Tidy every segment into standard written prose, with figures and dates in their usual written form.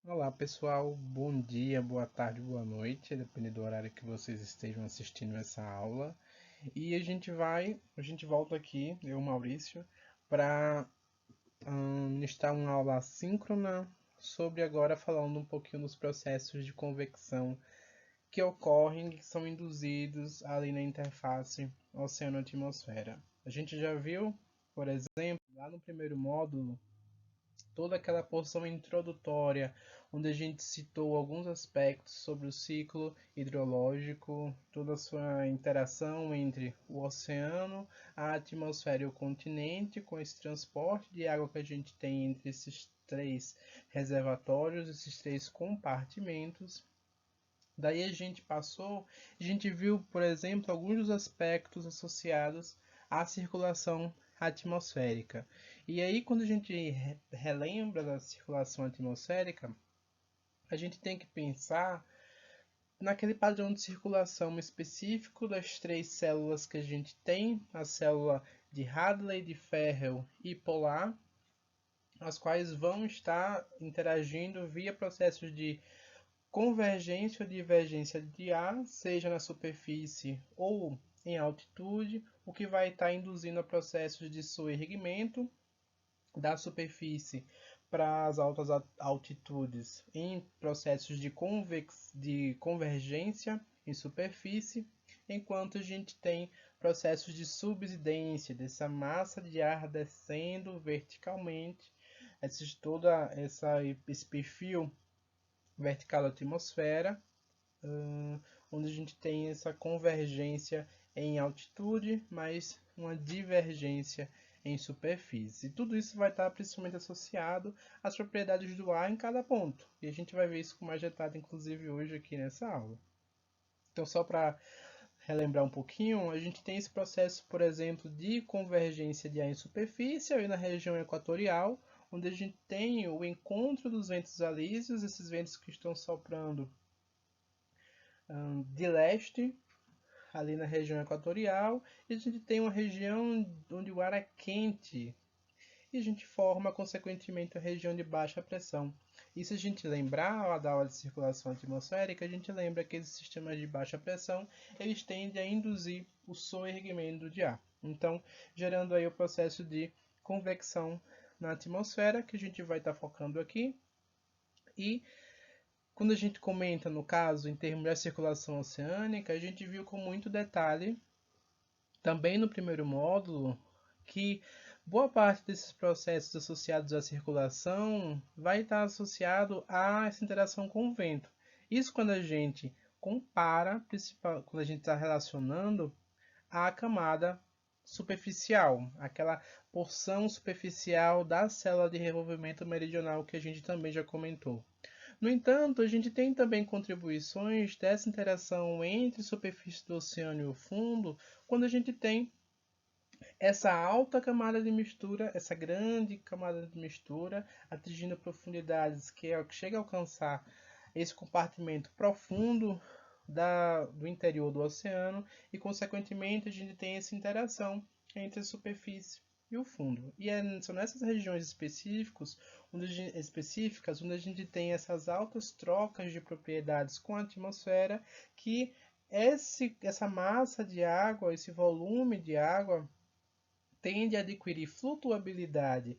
Olá pessoal, bom dia, boa tarde, boa noite, dependendo do horário que vocês estejam assistindo essa aula. E a gente volta aqui, eu, Maurício, para ministrar uma aula assíncrona sobre agora falando um pouquinho dos processos de convecção que ocorrem, que são induzidos ali na interface oceano-atmosfera. A gente já viu, por exemplo, lá no primeiro módulo, toda aquela porção introdutória, onde a gente citou alguns aspectos sobre o ciclo hidrológico, toda a sua interação entre o oceano, a atmosfera e o continente, com esse transporte de água que a gente tem entre esses três reservatórios, esses três compartimentos. Daí a gente viu, por exemplo, alguns dos aspectos associados à circulação atmosférica. E aí, quando a gente relembra da circulação atmosférica, a gente tem que pensar naquele padrão de circulação específico das três células que a gente tem, a célula de Hadley, de Ferrel e polar, as quais vão estar interagindo via processos de convergência ou divergência de ar, seja na superfície ou em altitude, o que vai estar induzindo a processos de soerguimento da superfície para as altas altitudes em processos de convergência em superfície, enquanto a gente tem processos de subsidência dessa massa de ar descendo verticalmente, esse perfil vertical da atmosfera, onde a gente tem essa convergência em altitude, mas uma divergência em superfície. E tudo isso vai estar principalmente associado às propriedades do ar em cada ponto. E a gente vai ver isso com mais detalhe, inclusive, hoje aqui nessa aula. Então, só para relembrar um pouquinho, a gente tem esse processo, por exemplo, de convergência de ar em superfície, aí na região equatorial, onde a gente tem o encontro dos ventos alísios, esses ventos que estão soprando de leste, ali na região equatorial, e a gente tem uma região onde o ar é quente, e a gente forma, consequentemente, a região de baixa pressão. E se a gente lembrar da aula de circulação atmosférica, a gente lembra que esses sistemas de baixa pressão, eles tendem a induzir o soerguimento de ar. Então, gerando aí o processo de convecção na atmosfera, que a gente vai estar focando aqui, e quando a gente comenta, no caso, em termos da circulação oceânica, a gente viu com muito detalhe, também no primeiro módulo, que boa parte desses processos associados à circulação vai estar associado a essa interação com o vento. Isso quando a gente compara, quando a gente está relacionando a camada superficial, aquela porção superficial da célula de revolvimento meridional que a gente também já comentou. No entanto, a gente tem também contribuições dessa interação entre a superfície do oceano e o fundo, quando a gente tem essa alta camada de mistura, essa grande camada de mistura, atingindo profundidades que chega a alcançar esse compartimento profundo do interior do oceano e, consequentemente, a gente tem essa interação entre a superfície e o fundo. E são nessas regiões específicas onde a gente tem essas altas trocas de propriedades com a atmosfera que essa massa de água, esse volume de água, tende a adquirir flutuabilidade,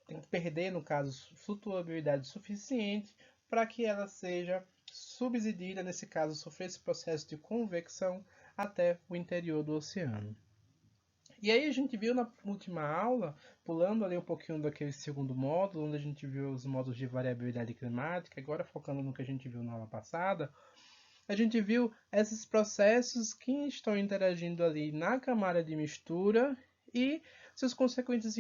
tem que perder, no caso, flutuabilidade suficiente para que ela seja subsidida, nesse caso, sofrer esse processo de convecção até o interior do oceano. E aí a gente viu na última aula, pulando ali um pouquinho daquele segundo módulo, onde a gente viu os módulos de variabilidade climática, agora focando no que a gente viu na aula passada, a gente viu esses processos que estão interagindo ali na camada de mistura e seus consequentes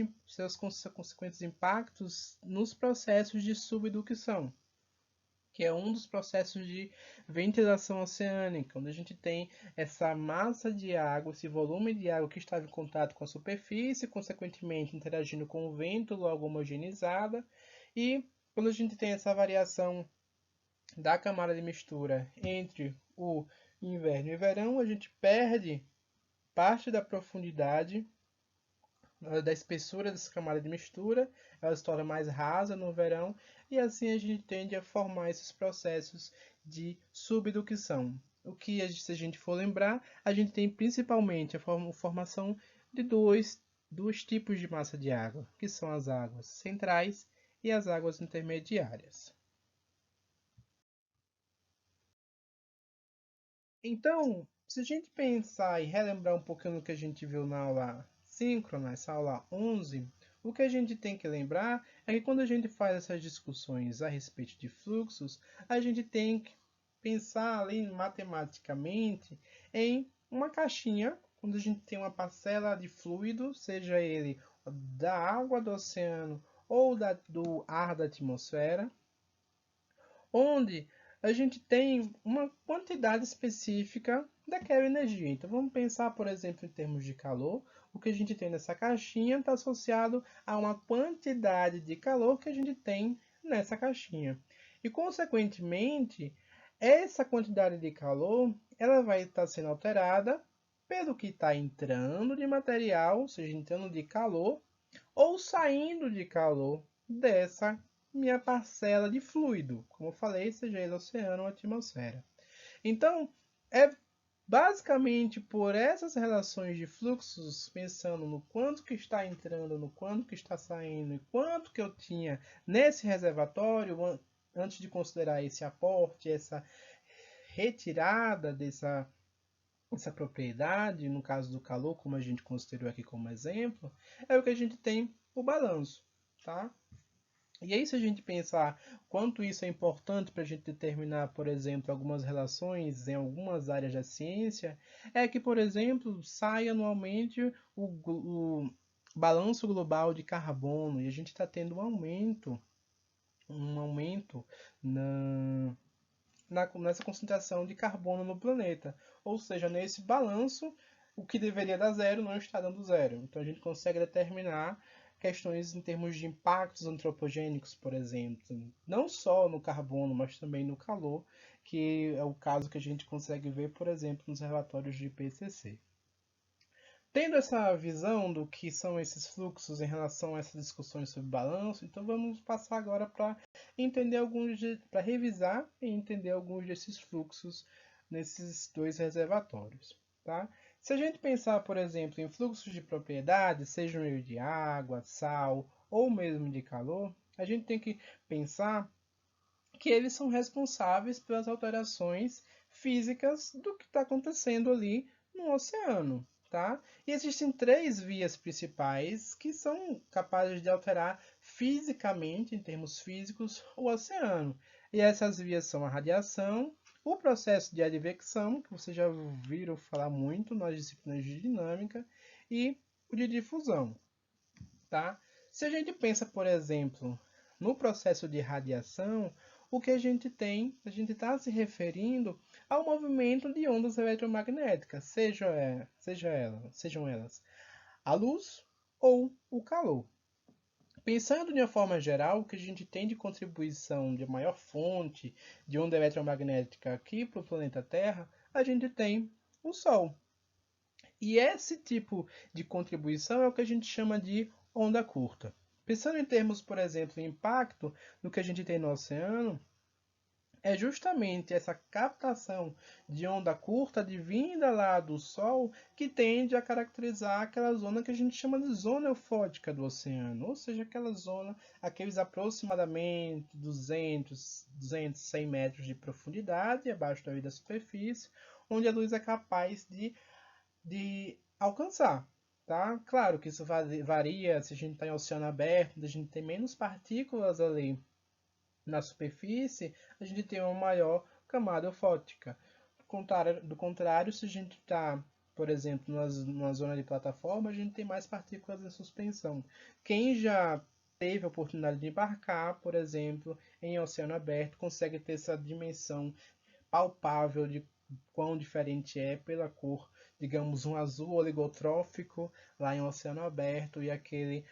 impactos nos processos de subducção, que é um dos processos de ventilação oceânica, onde a gente tem essa massa de água, esse volume de água que estava em contato com a superfície, consequentemente interagindo com o vento, logo homogeneizada, e quando a gente tem essa variação da camada de mistura entre o inverno e o verão, a gente perde parte da profundidade da espessura dessa camada de mistura, ela se torna mais rasa no verão, e assim a gente tende a formar esses processos de subducção. O que, se a gente for lembrar, a gente tem principalmente a formação de dois tipos de massa de água, que são as águas centrais e as águas intermediárias. Então, se a gente pensar e relembrar um pouquinho do que a gente viu na aula síncrona, essa aula 11, o que a gente tem que lembrar é que quando a gente faz essas discussões a respeito de fluxos, a gente tem que pensar ali matematicamente em uma caixinha, quando a gente tem uma parcela de fluido, seja ele da água do oceano ou do ar da atmosfera, onde a gente tem uma quantidade específica daquela energia. Então vamos pensar, por exemplo, em termos de calor. O que a gente tem nessa caixinha está associado a uma quantidade de calor que a gente tem nessa caixinha. E, consequentemente, essa quantidade de calor ela vai estar sendo alterada pelo que está entrando de material, ou seja, entrando de calor, ou saindo de calor dessa minha parcela de fluido, como eu falei, seja ele oceano ou atmosfera. Então, é basicamente por essas relações de fluxos, pensando no quanto que está entrando, no quanto que está saindo e quanto que eu tinha nesse reservatório, antes de considerar esse aporte, essa retirada essa propriedade, no caso do calor, como a gente considerou aqui como exemplo, é o que a gente tem o balanço, tá? E aí, se a gente pensar quanto isso é importante para a gente determinar, por exemplo, algumas relações em algumas áreas da ciência, é que, por exemplo, sai anualmente o balanço global de carbono e a gente está tendo um aumento na, nessa concentração de carbono no planeta. Ou seja, nesse balanço, o que deveria dar zero não está dando zero. Então a gente consegue determinar questões em termos de impactos antropogênicos, por exemplo, não só no carbono, mas também no calor, que é o caso que a gente consegue ver, por exemplo, nos relatórios de IPCC. Tendo essa visão do que são esses fluxos em relação a essas discussões sobre balanço, então vamos passar agora para entender para revisar e entender alguns desses fluxos nesses dois reservatórios, tá? Se a gente pensar, por exemplo, em fluxos de propriedade, sejam eles de água, sal ou mesmo de calor, a gente tem que pensar que eles são responsáveis pelas alterações físicas do que está acontecendo ali no oceano, tá? E existem três vias principais que são capazes de alterar fisicamente, em termos físicos, o oceano. E essas vias são a radiação, o processo de advecção, que vocês já viram falar muito nas disciplinas de dinâmica, e o de difusão, tá? Se a gente pensa, por exemplo, no processo de radiação, o que a gente tem, a gente está se referindo ao movimento de ondas eletromagnéticas, sejam elas a luz ou o calor. Pensando de uma forma geral, o que a gente tem de contribuição de maior fonte de onda eletromagnética aqui para o planeta Terra, a gente tem o Sol. E esse tipo de contribuição é o que a gente chama de onda curta. Pensando em termos, por exemplo, impacto do que a gente tem no oceano, é justamente essa captação de onda curta advinda lá do Sol que tende a caracterizar aquela zona que a gente chama de zona eufótica do oceano, ou seja, aquela zona, aqueles aproximadamente 100 metros de profundidade abaixo da superfície, onde a luz é capaz de alcançar. Tá? Claro que isso varia se a gente está em oceano aberto, a gente tem menos partículas ali na superfície, a gente tem uma maior camada fótica. Do contrário, se a gente está, por exemplo, numa zona de plataforma, a gente tem mais partículas em suspensão. Quem já teve a oportunidade de embarcar, por exemplo, em oceano aberto, consegue ter essa dimensão palpável de quão diferente é pela cor, digamos, um azul oligotrófico lá em oceano aberto e aquele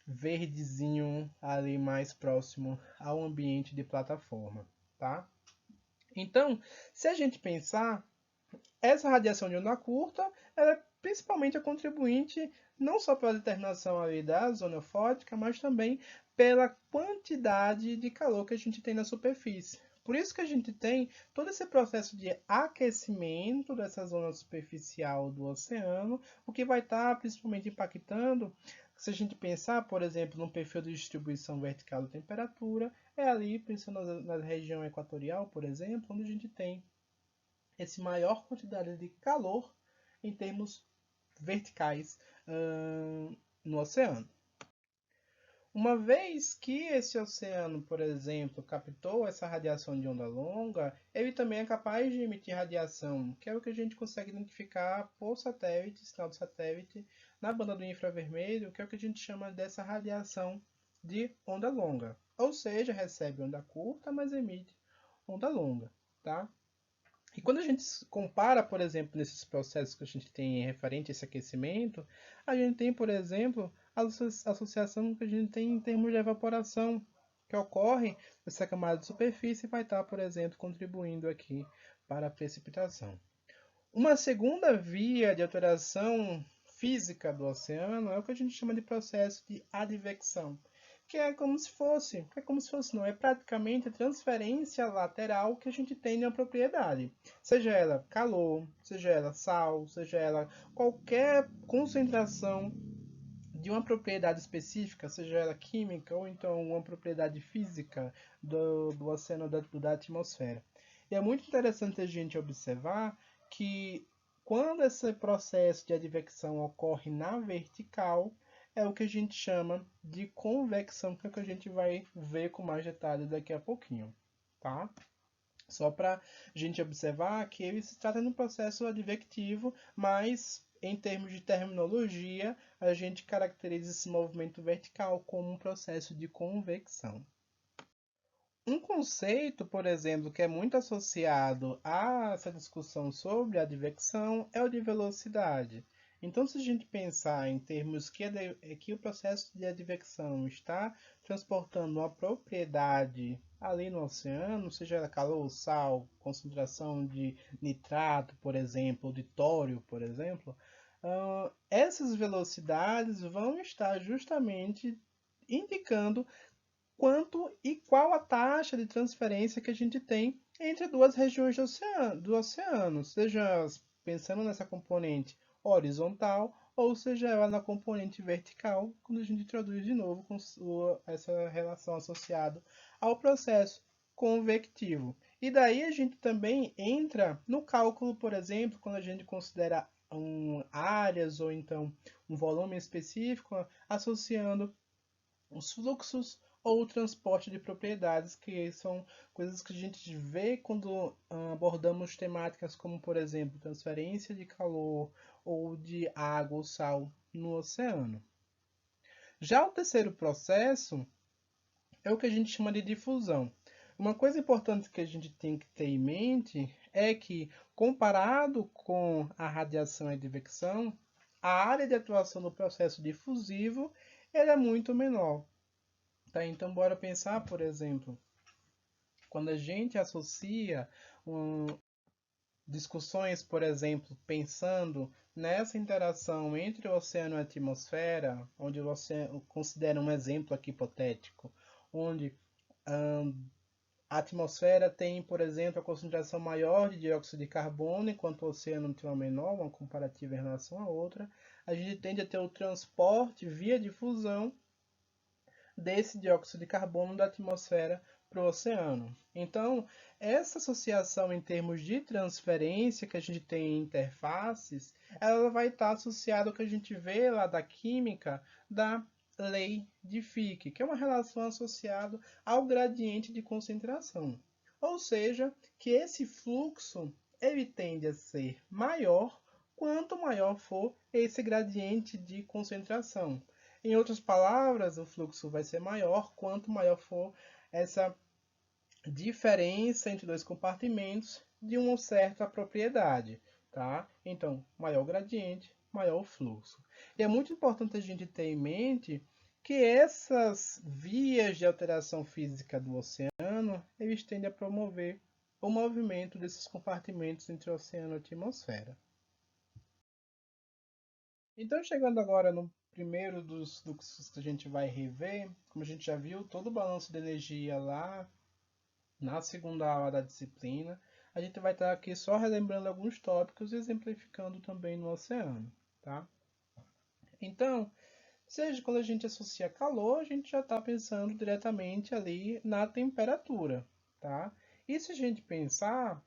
verdezinho ali mais próximo ao ambiente de plataforma, tá? Então, se a gente pensar, essa radiação de onda curta, ela é principalmente é contribuinte não só pela determinação ali da zona eufótica, mas também pela quantidade de calor que a gente tem na superfície. Por isso que a gente tem todo esse processo de aquecimento dessa zona superficial do oceano, o que vai estar principalmente impactando, se a gente pensar, por exemplo, no perfil de distribuição vertical da temperatura, é ali, pensando na região equatorial, por exemplo, onde a gente tem essa maior quantidade de calor em termos verticais no oceano. Uma vez que esse oceano, por exemplo, captou essa radiação de onda longa, ele também é capaz de emitir radiação, que é o que a gente consegue identificar por satélite, sinal de satélite, na banda do infravermelho, que é o que a gente chama dessa radiação de onda longa. Ou seja, recebe onda curta, mas emite onda longa, tá? E quando a gente compara, por exemplo, nesses processos que a gente tem referente a esse aquecimento, a gente tem, por exemplo, a associação que a gente tem em termos de evaporação, que ocorre nessa camada de superfície e vai estar, por exemplo, contribuindo aqui para a precipitação. Uma segunda via de alteração física do oceano é o que a gente chama de processo de advecção, que é praticamente a transferência lateral que a gente tem de uma propriedade, seja ela calor, seja ela sal, seja ela qualquer concentração de uma propriedade específica, seja ela química ou então uma propriedade física do oceano, da atmosfera. E é muito interessante a gente observar que quando esse processo de advecção ocorre na vertical, é o que a gente chama de convecção, que é o que a gente vai ver com mais detalhes daqui a pouquinho, tá? Só para a gente observar que ele se trata de um processo advectivo, mas em termos de terminologia, a gente caracteriza esse movimento vertical como um processo de convecção. Um conceito, por exemplo, que é muito associado a essa discussão sobre a advecção é o de velocidade. Então, se a gente pensar em termos que o processo de advecção está transportando uma propriedade ali no oceano, seja ela calor, sal, concentração de nitrato, por exemplo, ou de tório, por exemplo, essas velocidades vão estar justamente indicando quanto e qual a taxa de transferência que a gente tem entre duas regiões do oceano, seja pensando nessa componente horizontal ou seja ela na componente vertical, quando a gente introduz de novo com essa relação associada ao processo convectivo. E daí a gente também entra no cálculo, por exemplo, quando a gente considera áreas ou então um volume específico, associando os fluxos ou o transporte de propriedades, que são coisas que a gente vê quando abordamos temáticas como, por exemplo, transferência de calor ou de água ou sal no oceano. Já o terceiro processo é o que a gente chama de difusão. Uma coisa importante que a gente tem que ter em mente é que, comparado com a radiação e a advecção, a área de atuação do processo difusivo é muito menor. Tá? Então, bora pensar, por exemplo, quando a gente associa discussões, por exemplo, pensando nessa interação entre o oceano e a atmosfera, onde o oceano considera um exemplo aqui hipotético, onde a atmosfera tem, por exemplo, a concentração maior de dióxido de carbono, enquanto o oceano tem uma menor, uma comparativa em relação à outra, a gente tende a ter o transporte via difusão desse dióxido de carbono da atmosfera para o oceano. Então, essa associação em termos de transferência que a gente tem em interfaces, ela vai estar associada ao que a gente vê lá da química da lei de Fick, que é uma relação associada ao gradiente de concentração. Ou seja, que esse fluxo ele tende a ser maior quanto maior for esse gradiente de concentração. Em outras palavras, o fluxo vai ser maior quanto maior for essa diferença entre dois compartimentos de uma certa propriedade, tá? Então, maior o gradiente, maior o fluxo. E é muito importante a gente ter em mente que essas vias de alteração física do oceano, eles tendem a promover o movimento desses compartimentos entre o oceano e a atmosfera. Então, chegando agora no primeiro dos fluxos que a gente vai rever, como a gente já viu, todo o balanço de energia lá na segunda aula da disciplina, a gente vai estar aqui só relembrando alguns tópicos e exemplificando também no oceano, tá? Então, seja quando a gente associa calor, a gente já está pensando diretamente ali na temperatura, tá? E se a gente pensar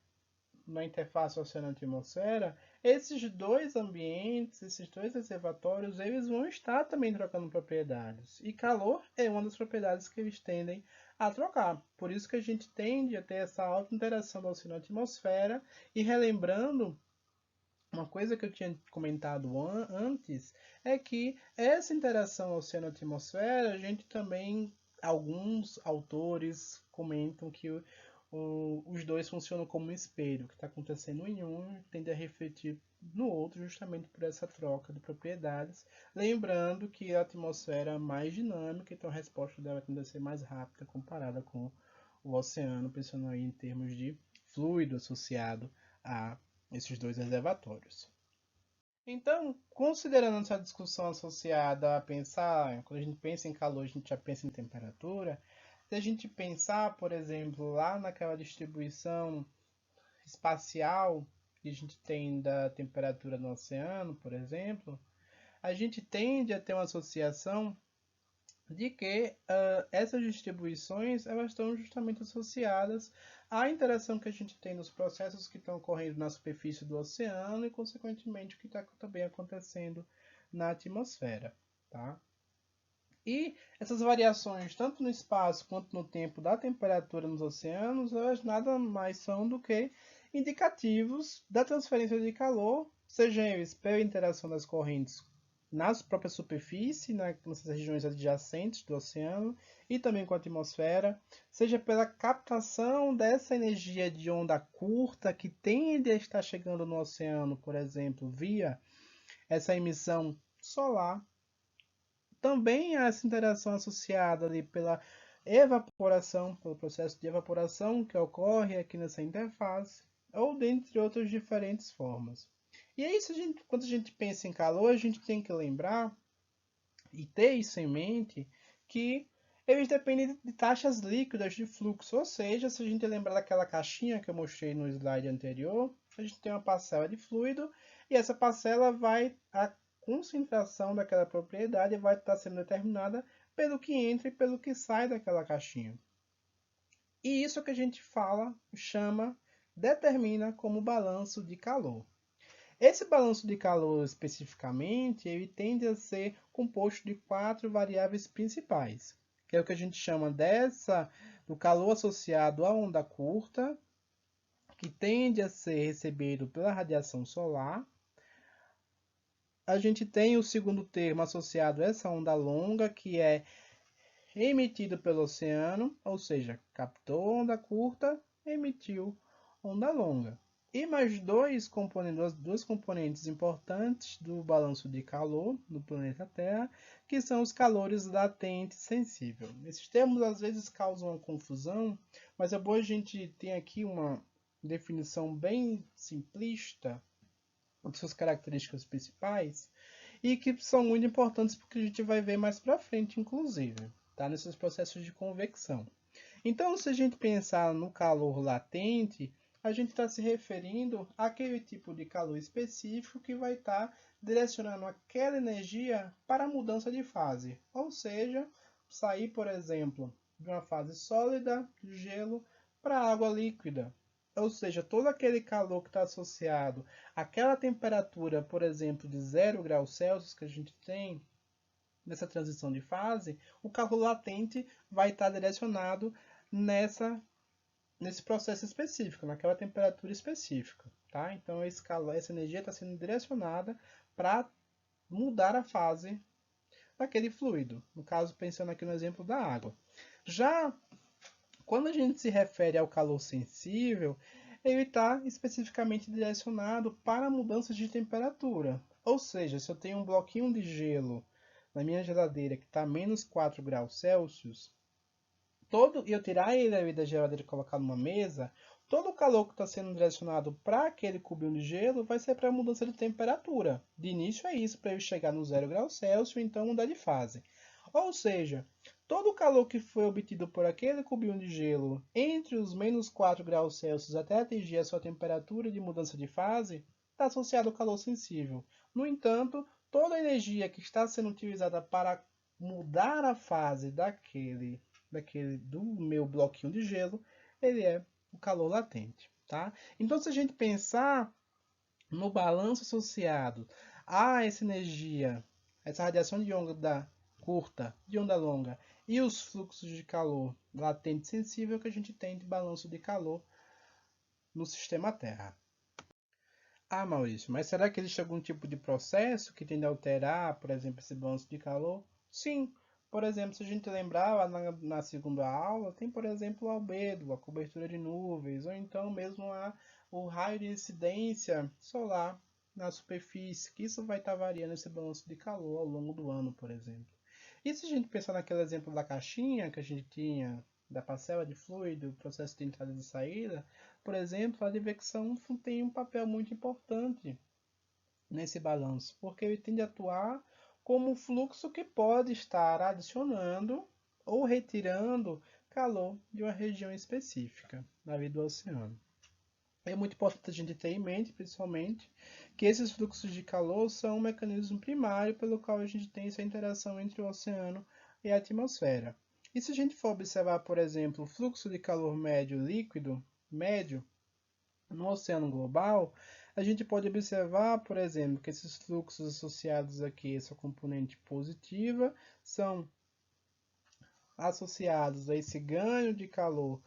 na interface oceano-atmosfera, esses dois ambientes, esses dois reservatórios, eles vão estar também trocando propriedades. E calor é uma das propriedades que eles tendem a trocar. Por isso que a gente tende a ter essa alta interação do oceano-atmosfera. E relembrando, uma coisa que eu tinha comentado antes é que essa interação oceano-atmosfera, a gente também, alguns autores comentam que os dois funcionam como um espelho, o que está acontecendo em um tende a refletir no outro, justamente por essa troca de propriedades. Lembrando que a atmosfera é mais dinâmica, então a resposta dela tende a ser mais rápida comparada com o oceano, pensando aí em termos de fluido associado a esses dois reservatórios. Então, considerando essa discussão associada a pensar, quando a gente pensa em calor, a gente já pensa em temperatura. Se a gente pensar, por exemplo, lá naquela distribuição espacial que a gente tem da temperatura no oceano, por exemplo, a gente tende a ter uma associação de que essas distribuições elas estão justamente associadas à interação que a gente tem nos processos que estão ocorrendo na superfície do oceano e, consequentemente, o que está também acontecendo na atmosfera. Tá? E essas variações, tanto no espaço quanto no tempo da temperatura nos oceanos, elas nada mais são do que indicativos da transferência de calor, seja eles pela interação das correntes na própria superfície, nessas regiões adjacentes do oceano, e também com a atmosfera, seja pela captação dessa energia de onda curta que tende a estar chegando no oceano, por exemplo, via essa emissão solar. Também há essa interação associada ali pela evaporação, pelo processo de evaporação que ocorre aqui nessa interface, ou dentre outras diferentes formas. E é isso, quando a gente pensa em calor, a gente tem que lembrar e ter isso em mente que eles dependem de taxas líquidas de fluxo, ou seja, se a gente lembrar daquela caixinha que eu mostrei no slide anterior, a gente tem uma parcela de fluido e essa parcela vai, a concentração daquela propriedade vai estar sendo determinada pelo que entra e pelo que sai daquela caixinha. E isso que a gente fala, chama, determina como balanço de calor. Esse balanço de calor especificamente, ele tende a ser composto de quatro variáveis principais, que é o que a gente chama do calor associado à onda curta, que tende a ser recebido pela radiação solar. A gente tem o segundo termo associado a essa onda longa, que é emitido pelo oceano, ou seja, captou onda curta, emitiu onda longa. E mais duas componentes importantes do balanço de calor no planeta Terra, que são os calores latente e sensível. Esses termos às vezes causam uma confusão, mas é bom a gente ter aqui uma definição bem simplista de suas características principais e que são muito importantes porque a gente vai ver mais para frente, inclusive, tá? Nesses processos de convecção. Então, se a gente pensar no calor latente, a gente está se referindo àquele tipo de calor específico que vai estar direcionando aquela energia para a mudança de fase. Ou seja, sair, por exemplo, de uma fase sólida, de gelo, para água líquida. Ou seja, todo aquele calor que está associado àquela temperatura, por exemplo, de 0 graus Celsius que a gente tem nessa transição de fase, o calor latente vai estar direcionado nesse processo específico, naquela temperatura específica. Tá? Então essa energia está sendo direcionada para mudar a fase daquele fluido. No caso, pensando aqui no exemplo da água. Já quando a gente se refere ao calor sensível, ele está especificamente direcionado para mudanças de temperatura. Ou seja, se eu tenho um bloquinho de gelo na minha geladeira que está a menos 4 graus Celsius, eu tirar ele ali da geladeira e colocar numa mesa, todo o calor que está sendo direcionado para aquele cubinho de gelo vai ser para a mudança de temperatura. De início é isso, para ele chegar no 0 graus Celsius e então mudar de fase. Ou seja, todo o calor que foi obtido por aquele cubinho de gelo entre os -4 graus Celsius até atingir a sua temperatura de mudança de fase está associado ao calor sensível. No entanto, toda a energia que está sendo utilizada para mudar a fase daquele do meu bloquinho de gelo, ele é o calor latente, tá? Então, se a gente pensar no balanço associado a essa energia, essa radiação de onda curta, de onda longa e os fluxos de calor latente sensível que a gente tem de balanço de calor no sistema Terra. Ah, Maurício, mas será que existe algum tipo de processo que tende a alterar, por exemplo, esse balanço de calor? Sim. Por exemplo, se a gente lembrar lá na segunda aula, tem, por exemplo, o albedo, a cobertura de nuvens, ou então mesmo o raio de incidência solar na superfície, que isso vai estar variando esse balanço de calor ao longo do ano, por exemplo. E se a gente pensar naquele exemplo da caixinha que a gente tinha, da parcela de fluido, processo de entrada e de saída, por exemplo, a advecção tem um papel muito importante nesse balanço, porque ele tende a atuar como um fluxo que pode estar adicionando ou retirando calor de uma região específica na vida do oceano. É muito importante a gente ter em mente, principalmente, que esses fluxos de calor são um mecanismo primário pelo qual a gente tem essa interação entre o oceano e a atmosfera. E se a gente for observar, por exemplo, o fluxo de calor médio líquido, médio, no oceano global, a gente pode observar, por exemplo, que esses fluxos associados aqui, essa componente positiva, são associados a esse ganho de calor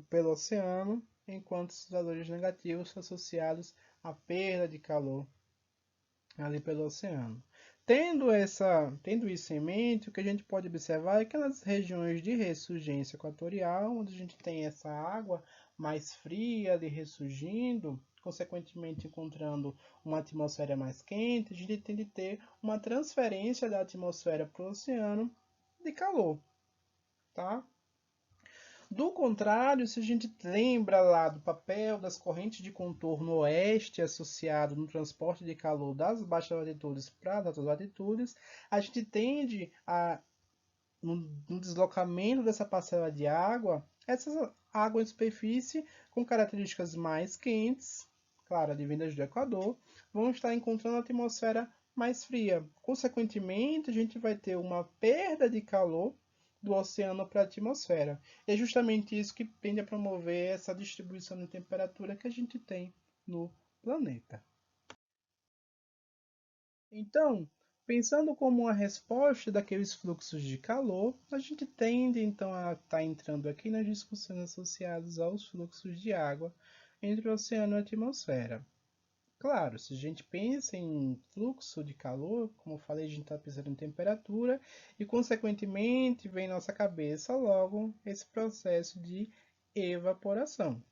pelo oceano, enquanto os valores negativos são associados à perda de calor ali pelo oceano. Tendo isso em mente, o que a gente pode observar é que nas regiões de ressurgência equatorial, onde a gente tem essa água mais fria ali ressurgindo, consequentemente encontrando uma atmosfera mais quente, a gente tende a ter uma transferência da atmosfera para o oceano de calor, tá? Do contrário, se a gente lembra lá do papel das correntes de contorno oeste associado no transporte de calor das baixas latitudes para as altas latitudes, a gente tende a, no deslocamento dessa parcela de água, essa água em superfície com características mais quentes, claro, advindas do Equador, vão estar encontrando a atmosfera mais fria. Consequentemente, a gente vai ter uma perda de calor do oceano para a atmosfera. E é justamente isso que tende a promover essa distribuição de temperatura que a gente tem no planeta. Então, pensando como uma resposta daqueles fluxos de calor, a gente tende então a estar entrando aqui nas discussões associadas aos fluxos de água entre o oceano e a atmosfera. Claro, se a gente pensa em fluxo de calor, como eu falei, a gente está pensando em temperatura e, consequentemente, vem em nossa cabeça logo esse processo de evaporação.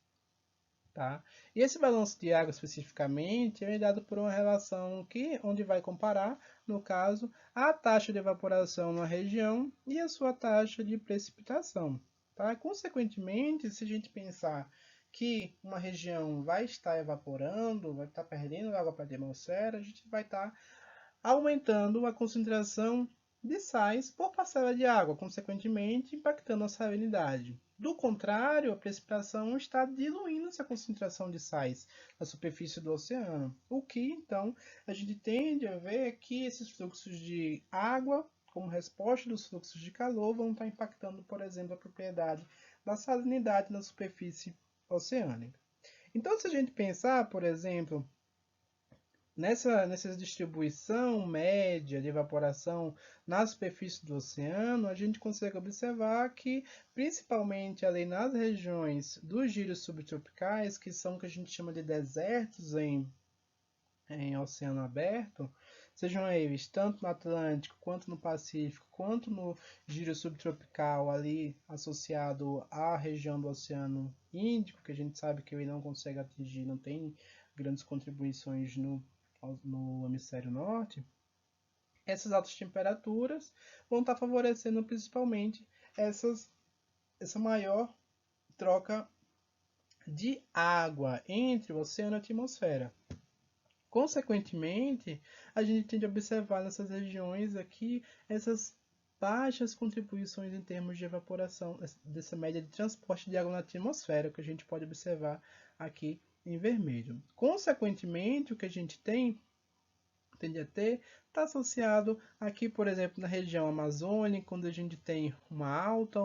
Tá? E esse balanço de água especificamente é dado por uma relação onde vai comparar, no caso, a taxa de evaporação na região e a sua taxa de precipitação. Tá? Consequentemente, se a gente pensar que uma região vai estar evaporando, vai estar perdendo água para a atmosfera, a gente vai estar aumentando a concentração de sais por parcela de água, consequentemente impactando a salinidade. Do contrário, a precipitação está diluindo essa concentração de sais na superfície do oceano, o que então a gente tende a ver que esses fluxos de água, como resposta dos fluxos de calor, vão estar impactando, por exemplo, a propriedade da salinidade na superfície oceânica. Então, se a gente pensar, por exemplo, nessa distribuição média de evaporação na superfície do oceano, a gente consegue observar que, principalmente ali nas regiões dos giros subtropicais, que são o que a gente chama de desertos em oceano aberto, sejam eles tanto no Atlântico, quanto no Pacífico, quanto no giro subtropical ali associado à região do Oceano Índico, que a gente sabe que ele não consegue atingir, não tem grandes contribuições no hemisfério norte, essas altas temperaturas vão estar favorecendo principalmente essa maior troca de água entre o oceano e a atmosfera. Consequentemente, a gente tende a observar nessas regiões aqui essas baixas contribuições em termos de evaporação, dessa média de transporte de água na atmosfera, que a gente pode observar aqui em vermelho. Consequentemente, o que a gente tende a ter, está associado aqui, por exemplo, na região amazônica, quando a gente tem uma alta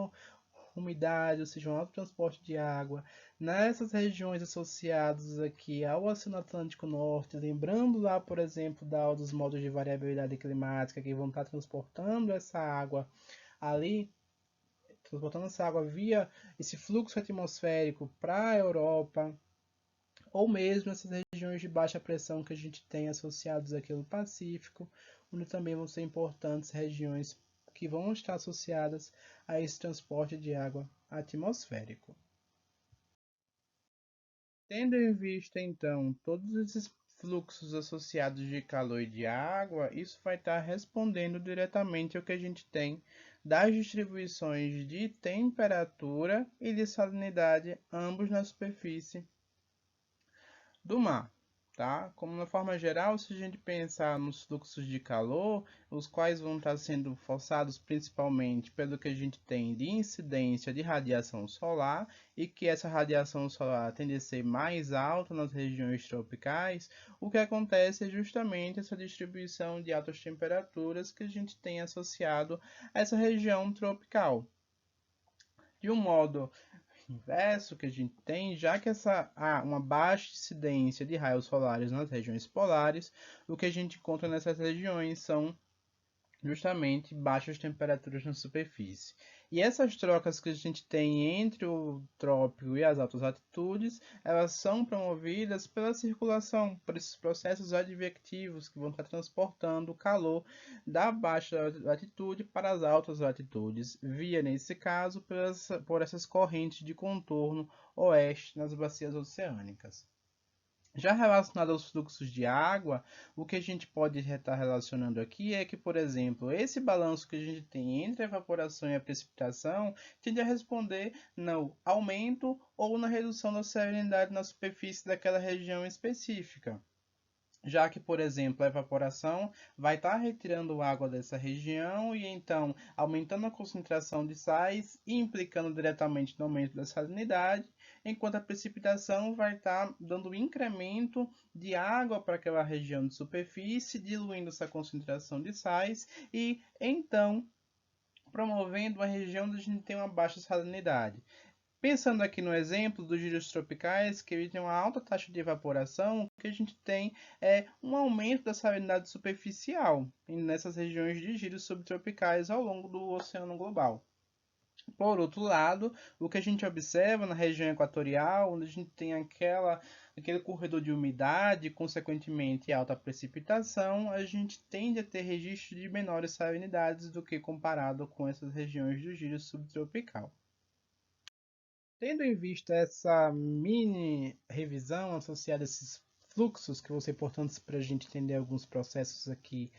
umidade, ou seja, um alto transporte de água, nessas regiões associadas aqui ao Oceano Atlântico Norte, lembrando lá, por exemplo, dos modos de variabilidade climática que vão estar transportando essa água ali, transportando essa água via esse fluxo atmosférico para a Europa, ou mesmo essas regiões de baixa pressão que a gente tem associadas aqui no Pacífico, onde também vão ser importantes regiões que vão estar associadas a esse transporte de água atmosférico. Tendo em vista, então, todos esses fluxos associados de calor e de água, isso vai estar respondendo diretamente ao que a gente tem das distribuições de temperatura e de salinidade, ambos na superfície do mar, tá? Como na forma geral, se a gente pensar nos fluxos de calor, os quais vão estar sendo forçados principalmente pelo que a gente tem de incidência de radiação solar, e que essa radiação solar tende a ser mais alta nas regiões tropicais, o que acontece é justamente essa distribuição de altas temperaturas que a gente tem associado a essa região tropical. De um modo inverso que a gente tem, já que há uma baixa incidência de raios solares nas regiões polares, o que a gente encontra nessas regiões são justamente baixas temperaturas na superfície. E essas trocas que a gente tem entre o trópico e as altas latitudes, elas são promovidas pela circulação, por esses processos advectivos que vão estar transportando o calor da baixa latitude para as altas latitudes, via, nesse caso, por essas correntes de contorno oeste nas bacias oceânicas. Já relacionado aos fluxos de água, o que a gente pode estar relacionando aqui é que, por exemplo, esse balanço que a gente tem entre a evaporação e a precipitação tende a responder no aumento ou na redução da salinidade na superfície daquela região específica. Já que, por exemplo, a evaporação vai estar retirando água dessa região e então aumentando a concentração de sais e implicando diretamente no aumento da salinidade, enquanto a precipitação vai estar dando incremento de água para aquela região de superfície, diluindo essa concentração de sais e então promovendo uma região onde a gente tem uma baixa salinidade. Pensando aqui no exemplo dos giros tropicais, que tem uma alta taxa de evaporação, o que a gente tem é um aumento da salinidade superficial nessas regiões de giros subtropicais ao longo do oceano global. Por outro lado, o que a gente observa na região equatorial, onde a gente tem aquele corredor de umidade, consequentemente alta precipitação, a gente tende a ter registros de menores salinidades do que comparado com essas regiões do giro subtropical. Tendo em vista essa mini revisão associada a esses fluxos que vão ser importantes para a gente entender alguns processos aqui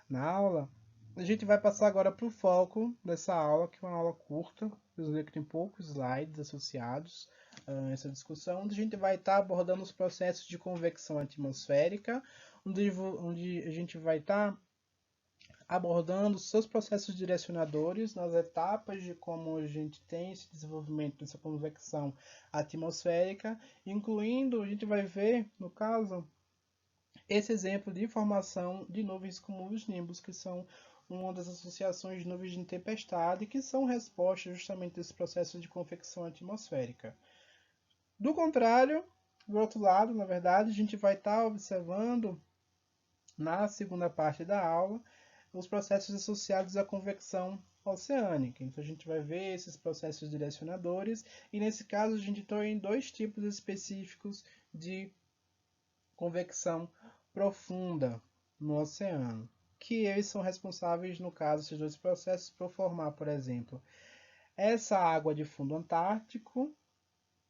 na aula, a gente vai passar agora para o foco dessa aula, que é uma aula curta, vocês verem que tem poucos slides associados a essa discussão, onde a gente vai estar abordando os processos de convecção atmosférica, onde a gente vai estar abordando seus processos direcionadores nas etapas de como a gente tem esse desenvolvimento dessa convecção atmosférica, incluindo, a gente vai ver, no caso, esse exemplo de formação de nuvens cumulonimbus, que são uma das associações de nuvens de tempestade, que são respostas justamente desse processo de convecção atmosférica. Do contrário, do outro lado, na verdade, a gente vai estar observando na segunda parte da aula os processos associados à convecção oceânica. Então a gente vai ver esses processos direcionadores e nesse caso a gente tem dois tipos específicos de convecção profunda no oceano, que eles são responsáveis, no caso, esses dois processos, por formar, por exemplo, essa água de fundo antártico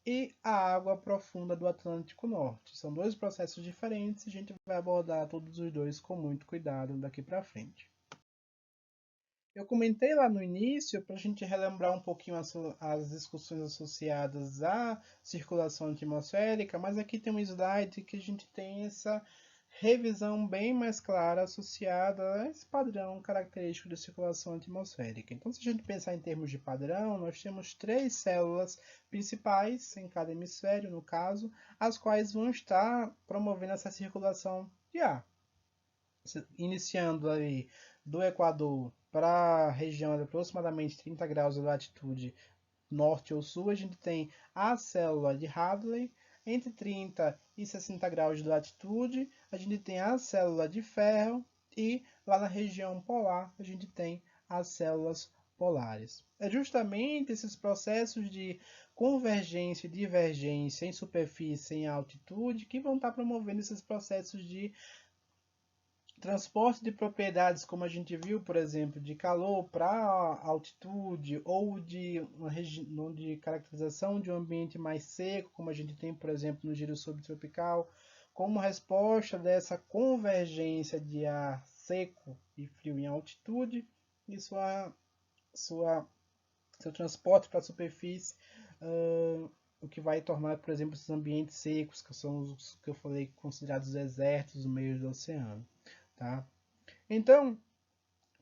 e a água profunda do Atlântico Norte. São dois processos diferentes e a gente vai abordar todos os dois com muito cuidado daqui para frente. Eu comentei lá no início, para a gente relembrar um pouquinho as discussões associadas à circulação atmosférica, mas aqui tem um slide que a gente tem essa revisão bem mais clara associada a esse padrão característico de circulação atmosférica. Então, se a gente pensar em termos de padrão, nós temos 3 células principais em cada hemisfério, no caso, as quais vão estar promovendo essa circulação de ar. Iniciando aí do Equador para a região de aproximadamente 30 graus de latitude norte ou sul, a gente tem a célula de Hadley. Entre 30 e 60 graus de latitude, a gente tem a célula de ferro, e lá na região polar a gente tem as células polares. É justamente esses processos de convergência e divergência em superfície e em altitude que vão estar promovendo esses processos de transporte de propriedades, como a gente viu, por exemplo, de calor para altitude, ou de caracterização de um ambiente mais seco, como a gente tem, por exemplo, no giro subtropical, como resposta dessa convergência de ar seco e frio em altitude e seu transporte para a superfície, o que vai tornar, por exemplo, esses ambientes secos, que são os que eu falei considerados desertos no meio do oceano. Tá? Então,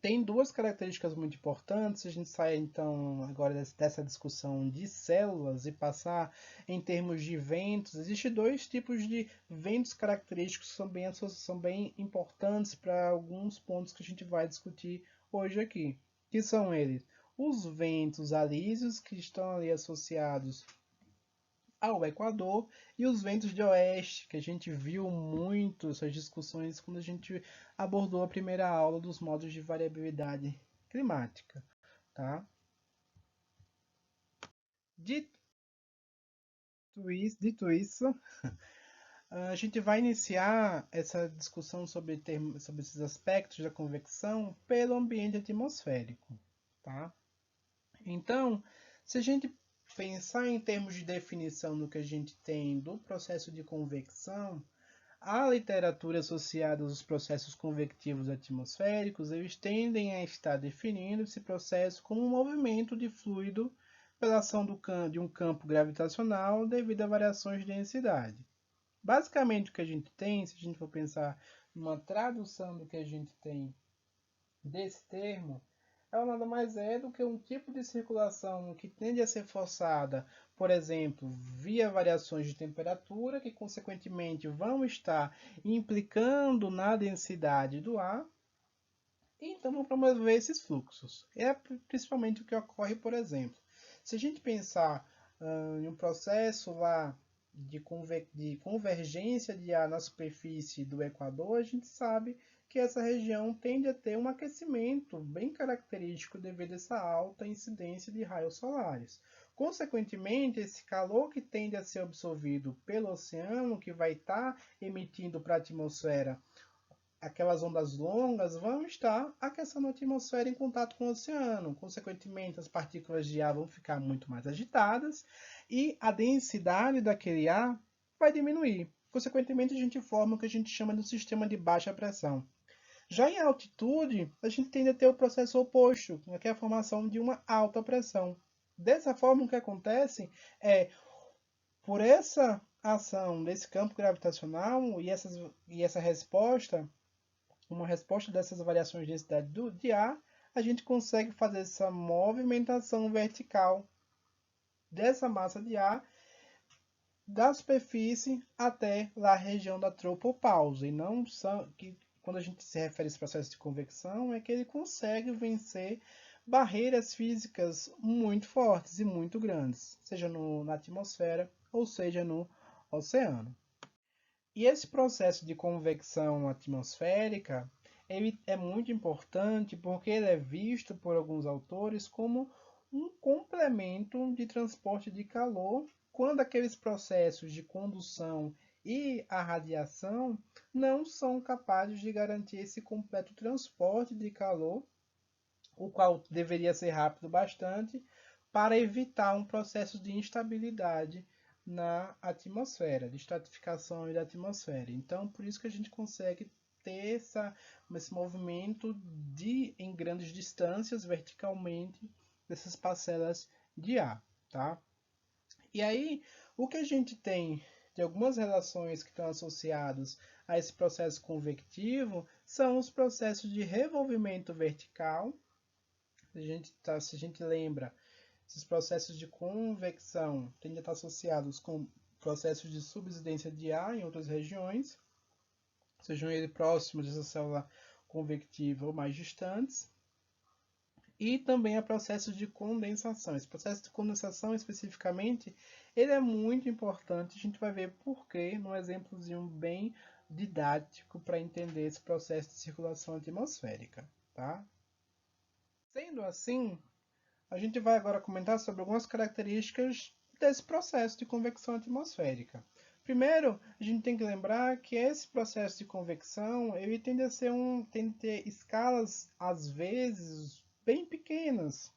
tem duas características muito importantes. Se a gente sair então agora dessa discussão de células e passar em termos de ventos, existem dois tipos de ventos característicos que são bem importantes para alguns pontos que a gente vai discutir hoje aqui, que são eles: os ventos alísios, que estão ali associados ao Equador, e os ventos de oeste, que a gente viu muito essas discussões quando a gente abordou a primeira aula dos modos de variabilidade climática. Tá? Dito isso, a gente vai iniciar essa discussão sobre esses aspectos da convecção pelo ambiente atmosférico. Tá? Então, se a gente pensar em termos de definição do que a gente tem do processo de convecção, a literatura associada aos processos convectivos atmosféricos, eles tendem a estar definindo esse processo como um movimento de fluido pela ação de um campo gravitacional devido a variações de densidade. Basicamente, o que a gente tem, se a gente for pensar numa tradução do que a gente tem desse termo, ela nada mais é do que um tipo de circulação que tende a ser forçada, por exemplo, via variações de temperatura, que consequentemente vão estar implicando na densidade do ar, e então vão promover esses fluxos. É principalmente o que ocorre, por exemplo, se a gente pensar em um processo lá de convergência de ar na superfície do Equador, a gente sabe que essa região tende a ter um aquecimento bem característico devido a essa alta incidência de raios solares. Consequentemente, esse calor que tende a ser absorvido pelo oceano, que vai estar emitindo para a atmosfera aquelas ondas longas, vão estar aquecendo a atmosfera em contato com o oceano. Consequentemente, as partículas de ar vão ficar muito mais agitadas e a densidade daquele ar vai diminuir. Consequentemente, a gente forma o que a gente chama de um sistema de baixa pressão. Já em altitude, a gente tende a ter o processo oposto, que é a formação de uma alta pressão. Dessa forma, o que acontece é, por essa ação desse campo gravitacional e essa resposta, uma resposta dessas variações de densidade de ar, a gente consegue fazer essa movimentação vertical dessa massa de ar da superfície até lá a região da tropopausa. E não são, que quando a gente se refere a esse processo de convecção, é que ele consegue vencer barreiras físicas muito fortes e muito grandes, seja na atmosfera ou seja no oceano. E esse processo de convecção atmosférica, ele é muito importante porque ele é visto por alguns autores como um complemento de transporte de calor quando aqueles processos de condução e a radiação não são capazes de garantir esse completo transporte de calor, o qual deveria ser rápido bastante para evitar um processo de instabilidade na atmosfera, de estratificação da atmosfera. Então, por isso que a gente consegue ter esse movimento em grandes distâncias verticalmente dessas parcelas de ar, tá? E aí, o que a gente tem de algumas relações que estão associadas a esse processo convectivo são os processos de revolvimento vertical. Se a gente lembra, esses processos de convecção tendem a estar associados com processos de subsidência de ar em outras regiões, sejam eles próximos dessa célula convectiva ou mais distantes, e também a processos de condensação. Esse processo de condensação, especificamente, ele é muito importante. A gente vai ver por quê num exemplozinho bem didático para entender esse processo de circulação atmosférica, tá? Sendo assim, a gente vai agora comentar sobre algumas características desse processo de convecção atmosférica. Primeiro, a gente tem que lembrar que esse processo de convecção ele tende a ter escalas, às vezes, bem pequenas.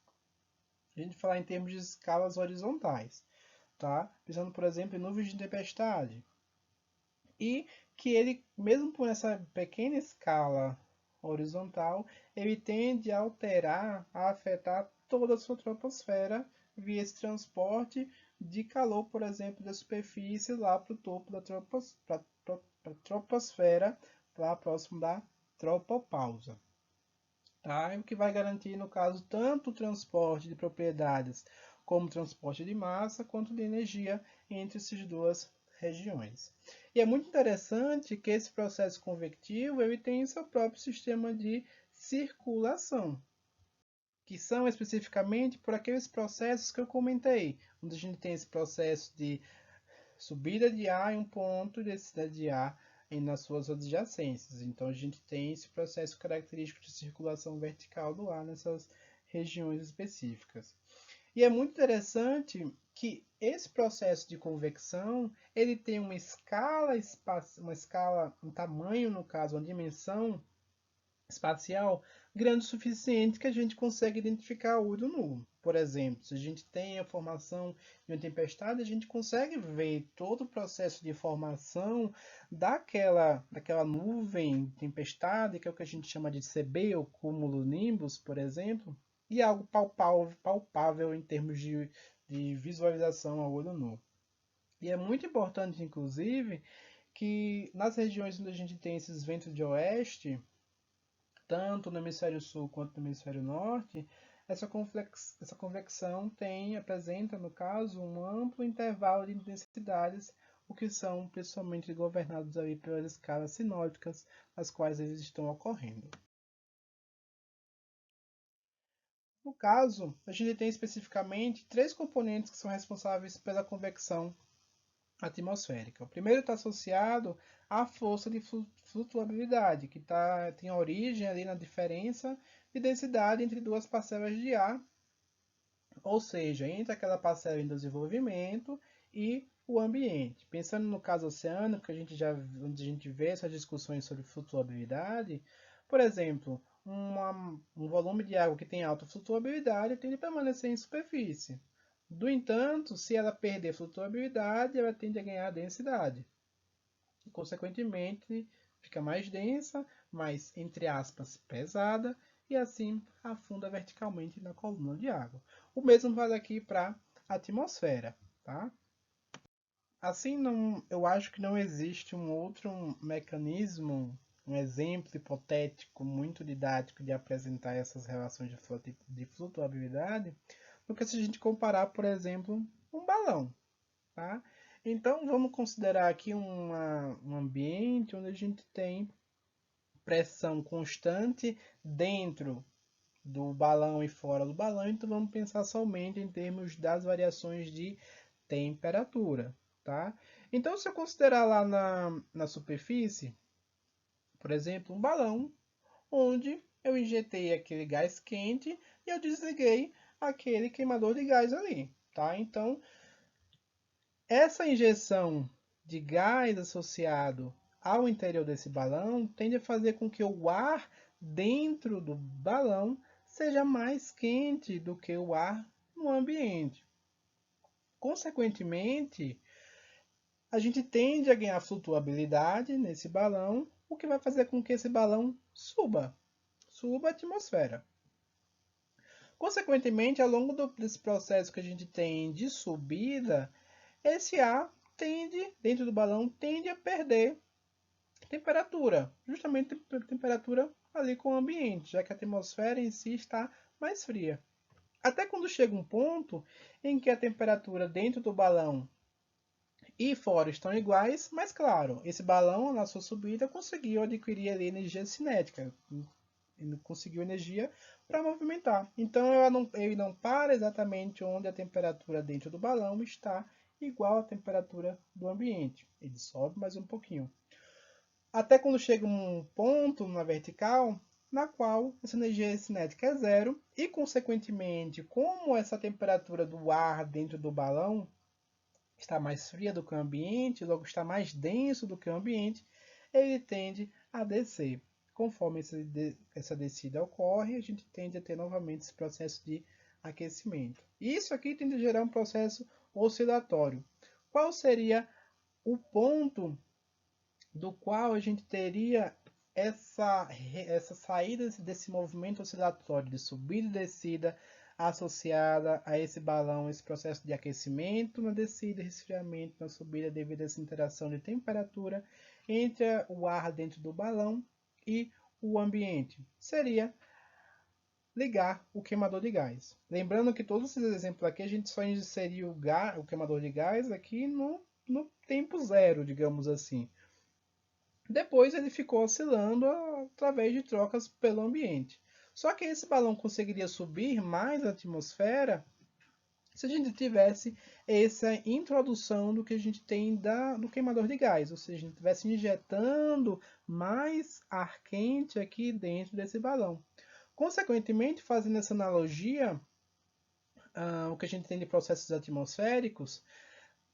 A gente fala em termos de escalas horizontais, tá? Pensando, por exemplo, em nuvens de tempestade. E que ele, mesmo por essa pequena escala horizontal, ele tende a alterar, a afetar toda a sua troposfera via esse transporte de calor, por exemplo, da superfície lá para o topo da troposfera, lá próximo da tropopausa. Tá? O que vai garantir, no caso, tanto o transporte de propriedades como o transporte de massa, quanto de energia entre essas duas regiões. E é muito interessante que esse processo convectivo ele tem seu próprio sistema de circulação, que são especificamente por aqueles processos que eu comentei, onde a gente tem esse processo de subida de ar em um ponto e descida de ar nas suas adjacências. Então a gente tem esse processo característico de circulação vertical do ar nessas regiões específicas. E é muito interessante que esse processo de convecção ele tem uma escala, um tamanho, no caso, uma dimensão espacial grande o suficiente que a gente consegue identificar o olho nu. Por exemplo, se a gente tem a formação de uma tempestade, a gente consegue ver todo o processo de formação daquela nuvem tempestade, que é o que a gente chama de CB, ou cúmulo nimbus, por exemplo, e algo palpável em termos de visualização ao olho nu. E é muito importante, inclusive, que nas regiões onde a gente tem esses ventos de oeste, tanto no hemisfério sul quanto no hemisfério norte, essa convecção apresenta, no caso, um amplo intervalo de intensidades, o que são principalmente governados aí pelas escalas sinóticas, as quais eles estão ocorrendo. No caso, a gente tem especificamente três componentes que são responsáveis pela convecção atmosférica. O primeiro está associado à força de flutuabilidade, que tem origem ali na diferença de densidade entre duas parcelas de ar, ou seja, entre aquela parcela em desenvolvimento e o ambiente. Pensando no caso oceânico, onde a gente vê essas discussões sobre flutuabilidade, por exemplo, um volume de água que tem alta flutuabilidade tende a permanecer em superfície. No entanto, se ela perder flutuabilidade, ela tende a ganhar densidade. E, consequentemente, fica mais densa, mais, entre aspas, pesada, e assim afunda verticalmente na coluna de água. O mesmo vale aqui para a atmosfera. Tá? Assim, eu acho que não existe um outro mecanismo, um exemplo hipotético muito didático de apresentar essas relações de flutuabilidade, do que se a gente comparar, por exemplo, um balão. Tá? Então, vamos considerar aqui um ambiente onde a gente tem pressão constante dentro do balão e fora do balão, então vamos pensar somente em termos das variações de temperatura. Tá? Então, se eu considerar lá na superfície, por exemplo, um balão, onde eu injetei aquele gás quente e eu desliguei aquele queimador de gás ali. Tá? Então, essa injeção de gás associado ao interior desse balão tende a fazer com que o ar dentro do balão seja mais quente do que o ar no ambiente. Consequentemente, a gente tende a ganhar flutuabilidade nesse balão o que vai fazer com que esse balão suba a atmosfera. Consequentemente, ao longo desse processo que a gente tem de subida, esse ar dentro do balão, tende a perder temperatura, justamente temperatura ali com o ambiente, já que a atmosfera em si está mais fria. Até quando chega um ponto em que a temperatura dentro do balão e fora estão iguais, mas claro, esse balão na sua subida conseguiu adquirir ali energia cinética, ele conseguiu energia para movimentar. Então ele não para exatamente onde a temperatura dentro do balão está igual à temperatura do ambiente. Ele sobe mais um pouquinho. Até quando chega um ponto na vertical, na qual essa energia cinética é zero e, consequentemente, como essa temperatura do ar dentro do balão está mais fria do que o ambiente, logo está mais denso do que o ambiente, ele tende a descer. Conforme essa descida ocorre, a gente tende a ter novamente esse processo de aquecimento. Isso aqui tende a gerar um processo oscilatório. Qual seria o ponto do qual a gente teria essa saída desse movimento oscilatório de subida e descida associada a esse balão, esse processo de aquecimento na descida e resfriamento na subida devido a essa interação de temperatura entre o ar dentro do balão e o ambiente? Seria ligar o queimador de gás. Lembrando que todos esses exemplos aqui a gente só inseriu o queimador de gás aqui no tempo zero, digamos assim. Depois ele ficou oscilando através de trocas pelo ambiente. Só que esse balão conseguiria subir mais na atmosfera se a gente tivesse essa introdução do que a gente tem do queimador de gás, ou seja, a gente estivesse injetando mais ar quente aqui dentro desse balão. Consequentemente, fazendo essa analogia, o que a gente tem de processos atmosféricos,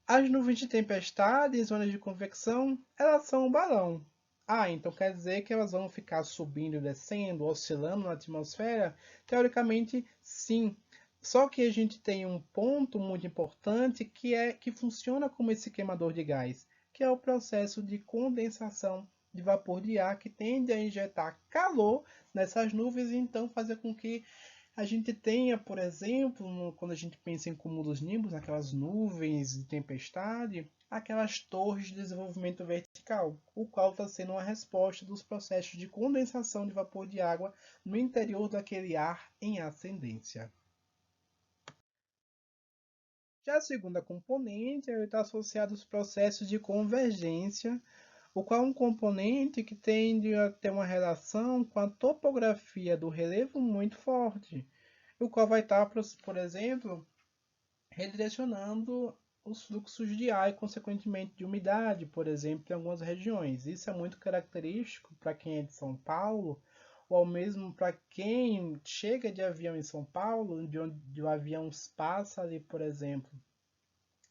as nuvens de tempestade e zonas de convecção, elas são um balão. Então quer dizer que elas vão ficar subindo e descendo, oscilando na atmosfera? Teoricamente, sim. Só que a gente tem um ponto muito importante que funciona como esse queimador de gás, que é o processo de condensação de vapor de ar, que tende a injetar calor nessas nuvens e então fazer com que a gente tenha, por exemplo, quando a gente pensa em cúmulos nimbus, aquelas nuvens de tempestade, aquelas torres de desenvolvimento vertical, o qual está sendo uma resposta dos processos de condensação de vapor de água no interior daquele ar em ascendência. Já a segunda componente está associada aos processos de convergência, o qual é um componente que tende a ter uma relação com a topografia do relevo muito forte, o qual vai estar, por exemplo, redirecionando os fluxos de ar e, consequentemente, de umidade, por exemplo, em algumas regiões. Isso é muito característico para quem é de São Paulo, ou ao mesmo para quem chega de avião em São Paulo, de onde o avião passa ali, por exemplo,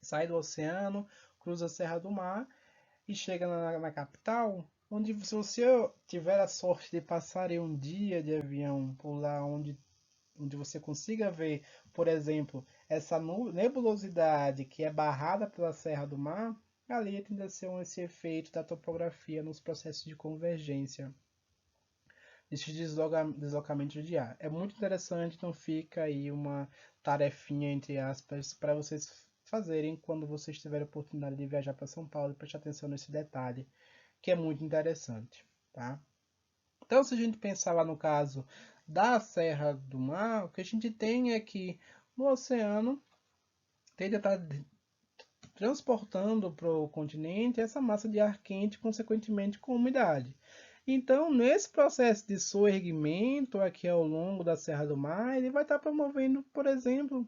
sai do oceano, cruza a Serra do Mar e chega na capital, onde se você tiver a sorte de passar um dia de avião por lá onde você consiga ver, por exemplo, essa nebulosidade que é barrada pela Serra do Mar, ali tende a ser esse efeito da topografia nos processos de convergência, esses deslocamentos de ar. É muito interessante, então fica aí uma tarefinha, entre aspas, para vocês fazerem quando vocês tiverem a oportunidade de viajar para São Paulo e prestar atenção nesse detalhe, que é muito interessante, tá? Então, se a gente pensar lá no caso da Serra do Mar, o que a gente tem é que no oceano tende a estar transportando para o continente essa massa de ar quente, consequentemente com umidade. Então, nesse processo de soerguimento aqui ao longo da Serra do Mar, ele vai estar promovendo, por exemplo,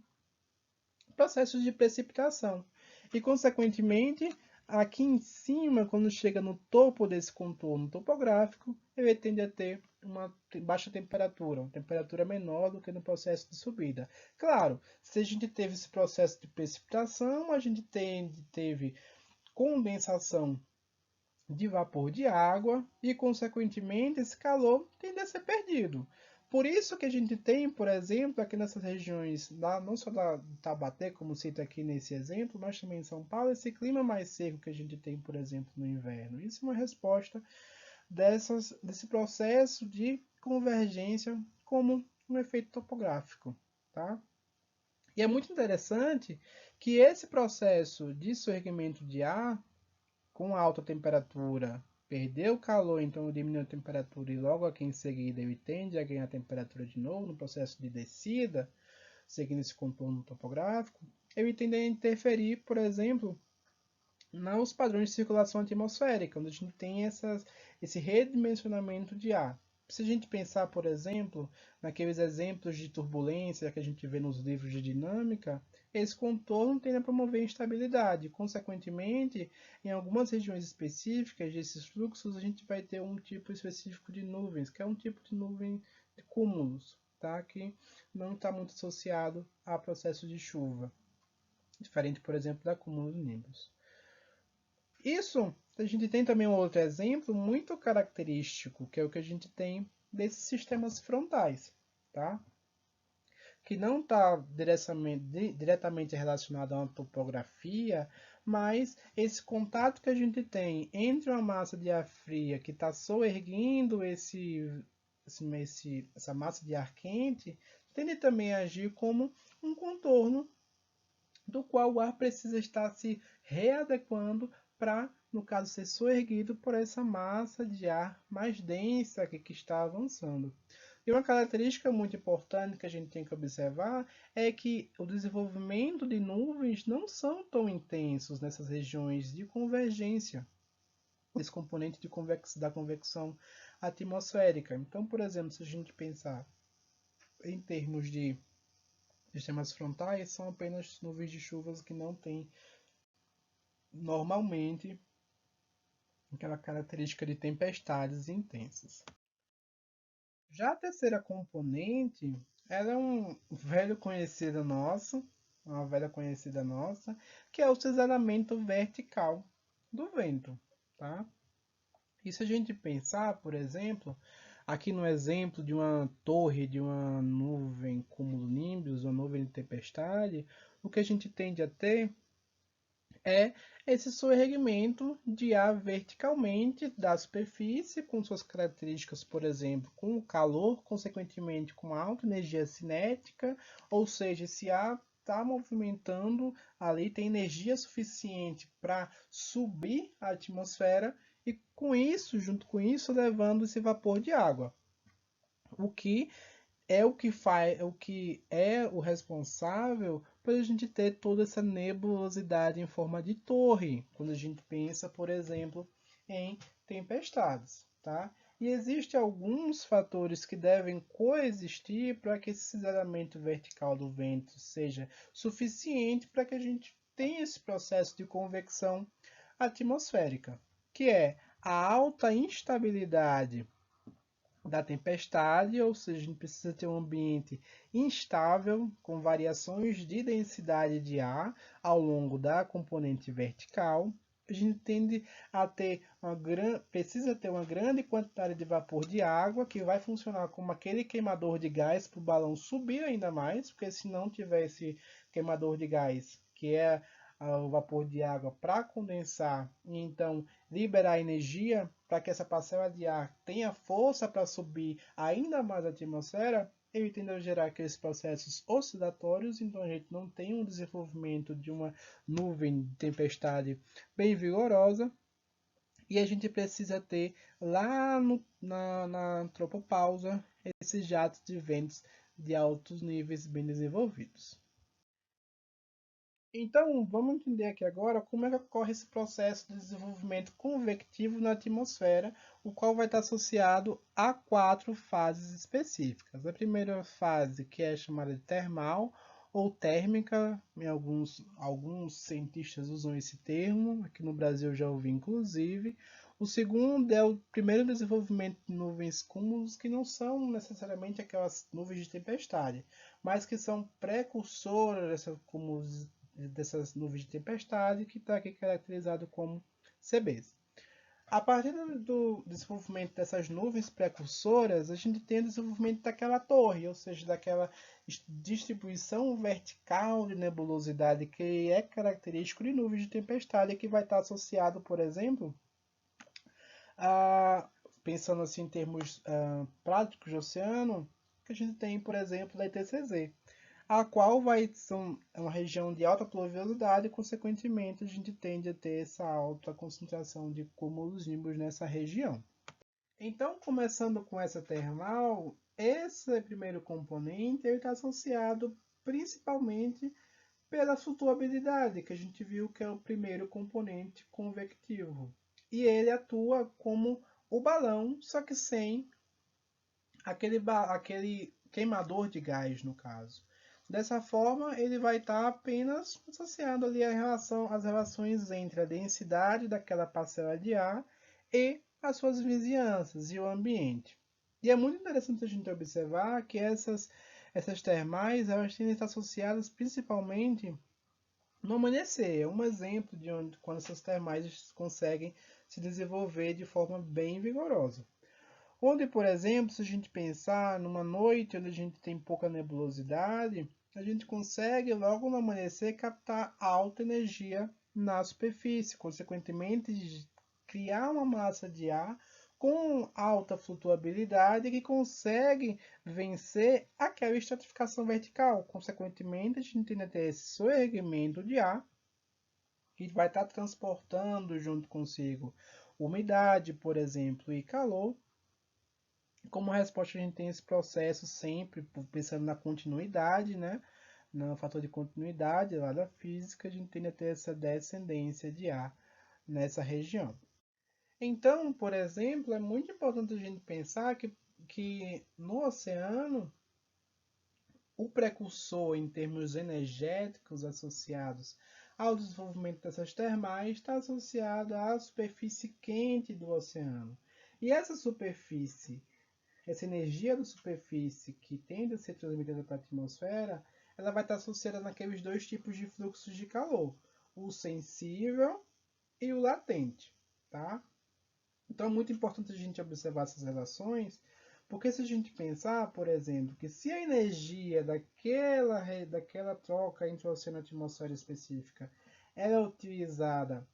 processos de precipitação. E, consequentemente, aqui em cima, quando chega no topo desse contorno topográfico, ele tende a ter uma baixa temperatura, uma temperatura menor do que no processo de subida. Claro, se a gente teve esse processo de precipitação, a gente teve condensação de vapor de água e, consequentemente, esse calor tende a ser perdido. Por isso que a gente tem, por exemplo, aqui nessas regiões, não só da Taubaté, como cito aqui nesse exemplo, mas também em São Paulo, esse clima mais seco que a gente tem, por exemplo, no inverno. Isso é uma resposta desse processo de convergência como um efeito topográfico, tá? E é muito interessante que esse processo de surgimento de ar com alta temperatura perdeu o calor, então diminuiu a temperatura e logo aqui em seguida ele tende a ganhar temperatura de novo no processo de descida, seguindo esse contorno topográfico, ele tende a interferir, por exemplo, nos padrões de circulação atmosférica, onde a gente tem esse redimensionamento de ar. Se a gente pensar, por exemplo, naqueles exemplos de turbulência que a gente vê nos livros de dinâmica, esse contorno tende a promover instabilidade. Consequentemente, em algumas regiões específicas desses fluxos, a gente vai ter um tipo específico de nuvens, que é um tipo de nuvem de cúmulos, tá? Que não está muito associado a processo de chuva, diferente, por exemplo, da cumulonimbus. Isso, a gente tem também um outro exemplo muito característico, que é o que a gente tem desses sistemas frontais, tá? Que não está diretamente relacionado a uma topografia, mas esse contato que a gente tem entre uma massa de ar fria que está soerguendo essa massa de ar quente, tende também a agir como um contorno do qual o ar precisa estar se readequando para, no caso, ser soerguido por essa massa de ar mais densa aqui que está avançando. E uma característica muito importante que a gente tem que observar é que o desenvolvimento de nuvens não são tão intensos nessas regiões de convergência, esse componente da convecção atmosférica. Então, por exemplo, se a gente pensar em termos de sistemas frontais, são apenas nuvens de chuvas que não têm normalmente aquela característica de tempestades intensas. Já a terceira componente, ela é um velho conhecido nosso, uma velha conhecida nossa, que é o cisalamento vertical do vento, tá? E se a gente pensar, por exemplo, aqui no exemplo de uma torre, de uma nuvem cumulonimbus, uma nuvem de tempestade, o que a gente tende a ter é esse soerguimento de ar verticalmente da superfície, com suas características, por exemplo, com o calor, consequentemente com alta energia cinética, ou seja, esse ar está movimentando ali, tem energia suficiente para subir a atmosfera e com isso, junto com isso, levando esse vapor de água. O que o que é o responsável por a gente ter toda essa nebulosidade em forma de torre, quando a gente pensa, por exemplo, em tempestades, tá? E existem alguns fatores que devem coexistir para que esse cisalhamento vertical do vento seja suficiente para que a gente tenha esse processo de convecção atmosférica, que é a alta instabilidade da tempestade, ou seja, a gente precisa ter um ambiente instável, com variações de densidade de ar ao longo da componente vertical. A gente tende a ter precisa ter uma grande quantidade de vapor de água, que vai funcionar como aquele queimador de gás para o balão subir ainda mais, porque se não tiver esse queimador de gás, que é o vapor de água para condensar e então liberar energia para que essa parcela de ar tenha força para subir ainda mais a atmosfera, ele tende a gerar aqueles processos oscilatórios, então a gente não tem um desenvolvimento de uma nuvem de tempestade bem vigorosa, e a gente precisa ter lá na antropopausa esses jatos de ventos de altos níveis bem desenvolvidos. Então, vamos entender aqui agora como é que ocorre esse processo de desenvolvimento convectivo na atmosfera, o qual vai estar associado a 4 fases específicas. A primeira fase, que é chamada de termal ou térmica, alguns cientistas usam esse termo, aqui no Brasil eu já ouvi inclusive. O segundo é o primeiro desenvolvimento de nuvens cúmulos, que não são necessariamente aquelas nuvens de tempestade, mas que são precursoras dessas nuvens de tempestade, que está aqui caracterizado como CBs. A partir do desenvolvimento dessas nuvens precursoras, a gente tem o desenvolvimento daquela torre, ou seja, daquela distribuição vertical de nebulosidade que é característico de nuvens de tempestade, que vai estar associado, por exemplo, a pensando assim em termos práticos de oceano, que a gente tem, por exemplo, da ITCZ, a qual é uma região de alta pluviosidade e, consequentemente, a gente tende a ter essa alta concentração de cúmulos nimbus nessa região. Então, começando com essa termal, esse primeiro componente está associado principalmente pela flutuabilidade, que a gente viu que é o primeiro componente convectivo. E ele atua como o balão, só que sem aquele queimador de gás, no caso. Dessa forma, ele vai estar apenas associado ali às relações entre a densidade daquela parcela de ar e as suas vizinhanças e o ambiente. E é muito interessante a gente observar que essas termais elas tendem a estar associadas principalmente no amanhecer. É um exemplo de quando essas termais conseguem se desenvolver de forma bem vigorosa. Onde, por exemplo, se a gente pensar numa noite onde a gente tem pouca nebulosidade, a gente consegue logo no amanhecer captar alta energia na superfície, consequentemente criar uma massa de ar com alta flutuabilidade que consegue vencer aquela estratificação vertical. Consequentemente, a gente tende a ter esse soerguimento de ar que vai estar transportando junto consigo umidade, por exemplo, e calor. Como resposta, a gente tem esse processo sempre pensando na continuidade, né? No fator de continuidade lá da física, a gente tende a ter essa descendência de ar nessa região. Então, por exemplo, é muito importante a gente pensar que no oceano, o precursor em termos energéticos associados ao desenvolvimento dessas termais está associado à superfície quente do oceano. E essa energia da superfície que tende a ser transmitida para a atmosfera, ela vai estar associada naqueles dois tipos de fluxos de calor, o sensível e o latente, tá? Então é muito importante a gente observar essas relações, porque se a gente pensar, por exemplo, que se a energia daquela troca entre o oceano e a atmosfera específica ela é utilizada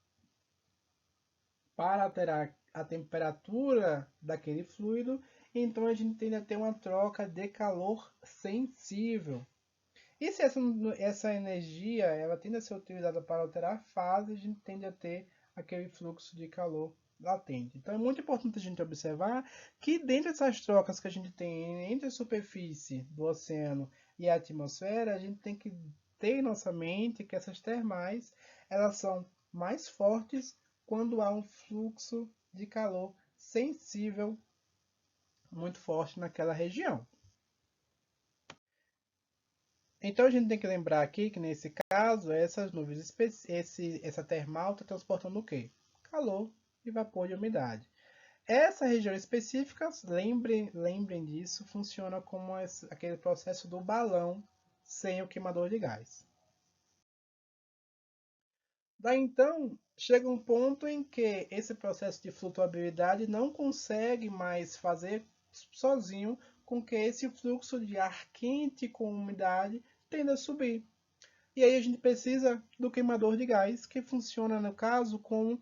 para alterar a temperatura daquele fluido, então a gente tende a ter uma troca de calor sensível. E se essa energia ela tende a ser utilizada para alterar a fase, a gente tende a ter aquele fluxo de calor latente. Então é muito importante a gente observar que dentro dessas trocas que a gente tem entre a superfície do oceano e a atmosfera, a gente tem que ter em nossa mente que essas termais elas são mais fortes quando há um fluxo de calor sensível muito forte naquela região. Então a gente tem que lembrar aqui que nesse caso, essas nuvens, essa termal está transportando o quê? Calor e vapor de umidade. Essa região específica, lembrem disso, funciona como aquele processo do balão sem o queimador de gás. Daí então, chega um ponto em que esse processo de flutuabilidade não consegue mais fazer sozinho com que esse fluxo de ar quente com umidade tenda a subir. E aí a gente precisa do queimador de gás, que funciona, no caso, com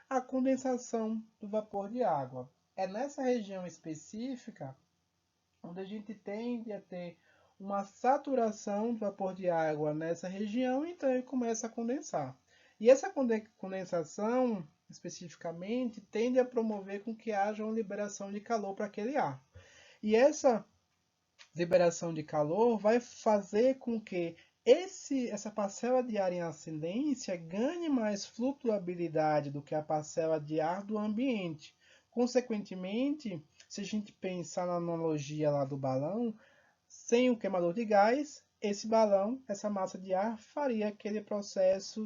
a condensação do vapor de água. É nessa região específica onde a gente tende a ter uma saturação do vapor de água nessa região, então ele começa a condensar. E essa condensação, especificamente, tende a promover com que haja uma liberação de calor para aquele ar. E essa liberação de calor vai fazer com que essa parcela de ar em ascendência ganhe mais flutuabilidade do que a parcela de ar do ambiente. Consequentemente, se a gente pensar na analogia lá do balão, sem o queimador de gás, esse balão, essa massa de ar, faria aquele processo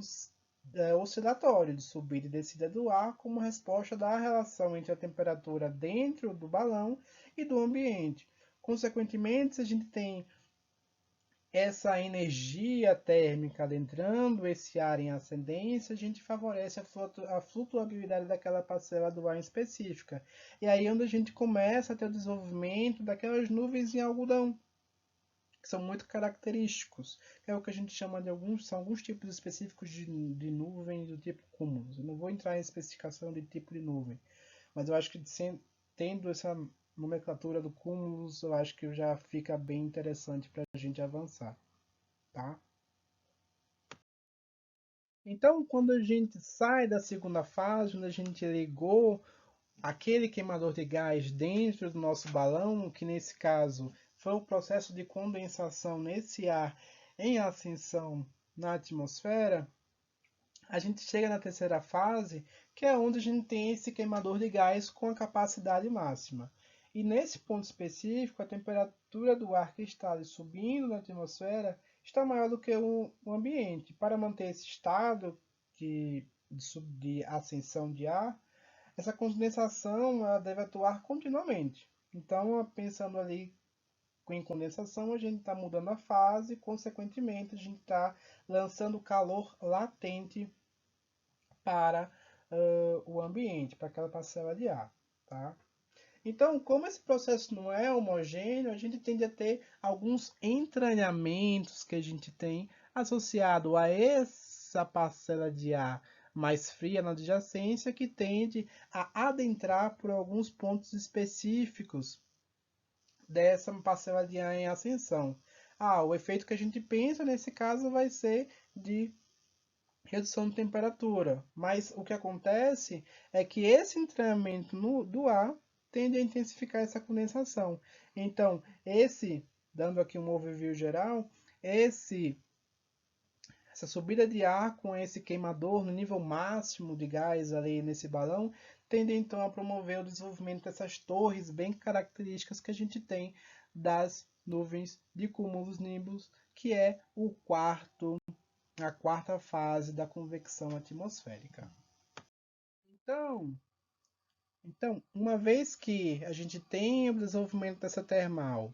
oscilatório de subida e descida do ar como resposta da relação entre a temperatura dentro do balão e do ambiente. Consequentemente, se a gente tem essa energia térmica adentrando esse ar em ascendência, a gente favorece a flutuabilidade daquela parcela do ar em específica. E aí é onde a gente começa a ter o desenvolvimento daquelas nuvens em algodão, que são muito característicos. É o que a gente chama são alguns tipos específicos de nuvem do tipo cúmulos. Eu não vou entrar em especificação de tipo de nuvem, mas eu acho que tendo essa nomenclatura do cúmulos, eu acho que já fica bem interessante para a gente avançar, tá? Então, quando a gente sai da segunda fase, onde a gente ligou aquele queimador de gás dentro do nosso balão, que nesse caso foi o processo de condensação nesse ar em ascensão na atmosfera, a gente chega na terceira fase, que é onde a gente tem esse queimador de gás com a capacidade máxima. E nesse ponto específico, a temperatura do ar que está ali subindo na atmosfera está maior do que o ambiente. Para manter esse estado de ascensão de ar, essa condensação ela deve atuar continuamente. Então, pensando ali em condensação, a gente está mudando a fase, consequentemente, a gente está lançando calor latente para o ambiente, para aquela parcela de ar. Tá? Então, como esse processo não é homogêneo, a gente tende a ter alguns entranhamentos que a gente tem associado a essa parcela de ar mais fria na adjacência que tende a adentrar por alguns pontos específicos dessa parcela de ar em ascensão. O efeito que a gente pensa nesse caso vai ser de redução de temperatura, mas o que acontece é que esse entranhamento do ar tende a intensificar essa condensação. Então, dando aqui um overview geral, essa subida de ar com esse queimador no nível máximo de gás ali nesse balão, tende então a promover o desenvolvimento dessas torres bem características que a gente tem das nuvens de cúmulos nimbus, que é a quarta fase da convecção atmosférica. Então, uma vez que a gente tem o desenvolvimento dessa termal,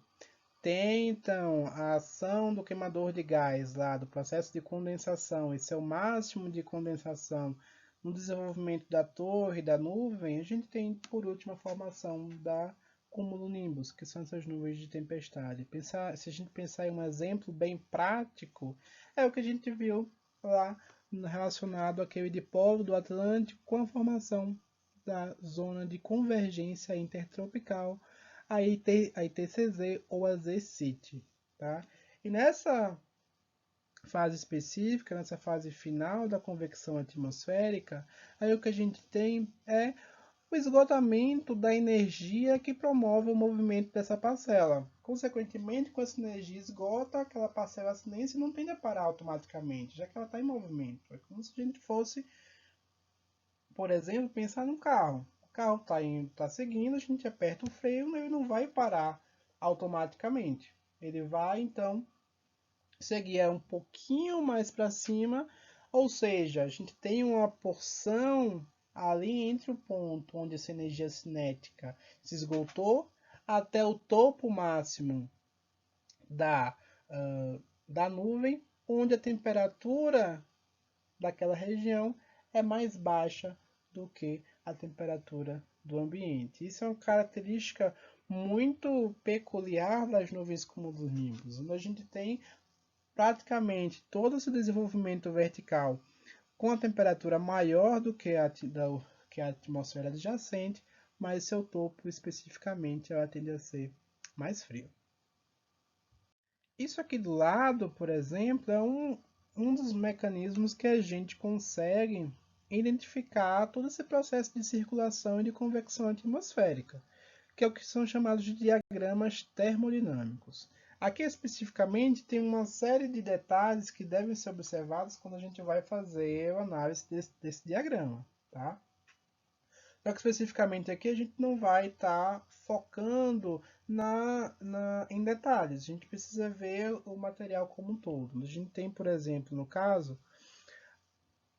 tem então a ação do queimador de gás lá, do processo de condensação e seu máximo de condensação no desenvolvimento da torre, da nuvem, a gente tem por último a formação da cumulonimbus, que são essas nuvens de tempestade. Se a gente pensar em um exemplo bem prático, é o que a gente viu lá relacionado àquele dipolo do Atlântico com a formação da zona de convergência intertropical, a ITCZ ou a Z-CIT. Tá? E nessa fase específica, nessa fase final da convecção atmosférica, aí o que a gente tem é o esgotamento da energia que promove o movimento dessa parcela. Consequentemente, com essa energia esgota, aquela parcela ascendente não tende a parar automaticamente, já que ela está em movimento. É como se a gente fosse, por exemplo, pensar num carro. O carro está seguindo, a gente aperta o freio e ele não vai parar automaticamente. Ele vai, então, seguir um pouquinho mais para cima, ou seja, a gente tem uma porção ali entre o ponto onde essa energia cinética se esgotou até o topo máximo da, da nuvem, onde a temperatura daquela região é mais baixa do que a temperatura do ambiente. Isso é uma característica muito peculiar das nuvens cumulonimbus, onde a gente tem praticamente todo esse desenvolvimento vertical com a temperatura maior do que a atmosfera adjacente, mas seu topo especificamente ela tende a ser mais frio. Isso aqui do lado, por exemplo, é um dos mecanismos que a gente consegue identificar todo esse processo de circulação e de convecção atmosférica, que é o que são chamados de diagramas termodinâmicos. Aqui especificamente tem uma série de detalhes que devem ser observados quando a gente vai fazer a análise desse diagrama. Tá? Só que especificamente aqui a gente não vai estar focando em detalhes, a gente precisa ver o material como um todo. A gente tem, por exemplo, no caso,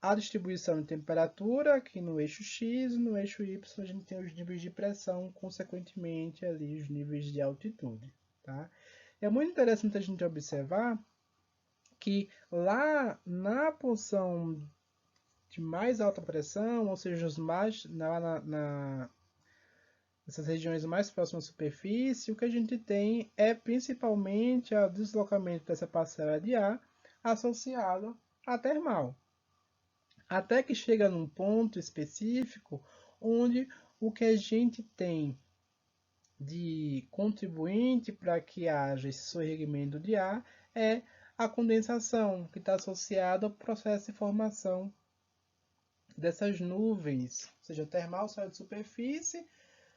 a distribuição de temperatura aqui no eixo X e no eixo Y a gente tem os níveis de pressão, consequentemente ali os níveis de altitude. Tá? É muito interessante a gente observar que lá na porção de mais alta pressão, ou seja, nessas regiões mais próximas à superfície, o que a gente tem é principalmente o deslocamento dessa parcela de ar associado à termal. Até que chega num ponto específico onde o que a gente tem de contribuinte para que haja esse sorrimento de ar é a condensação, que está associada ao processo de formação dessas nuvens, ou seja, o termal sai de superfície,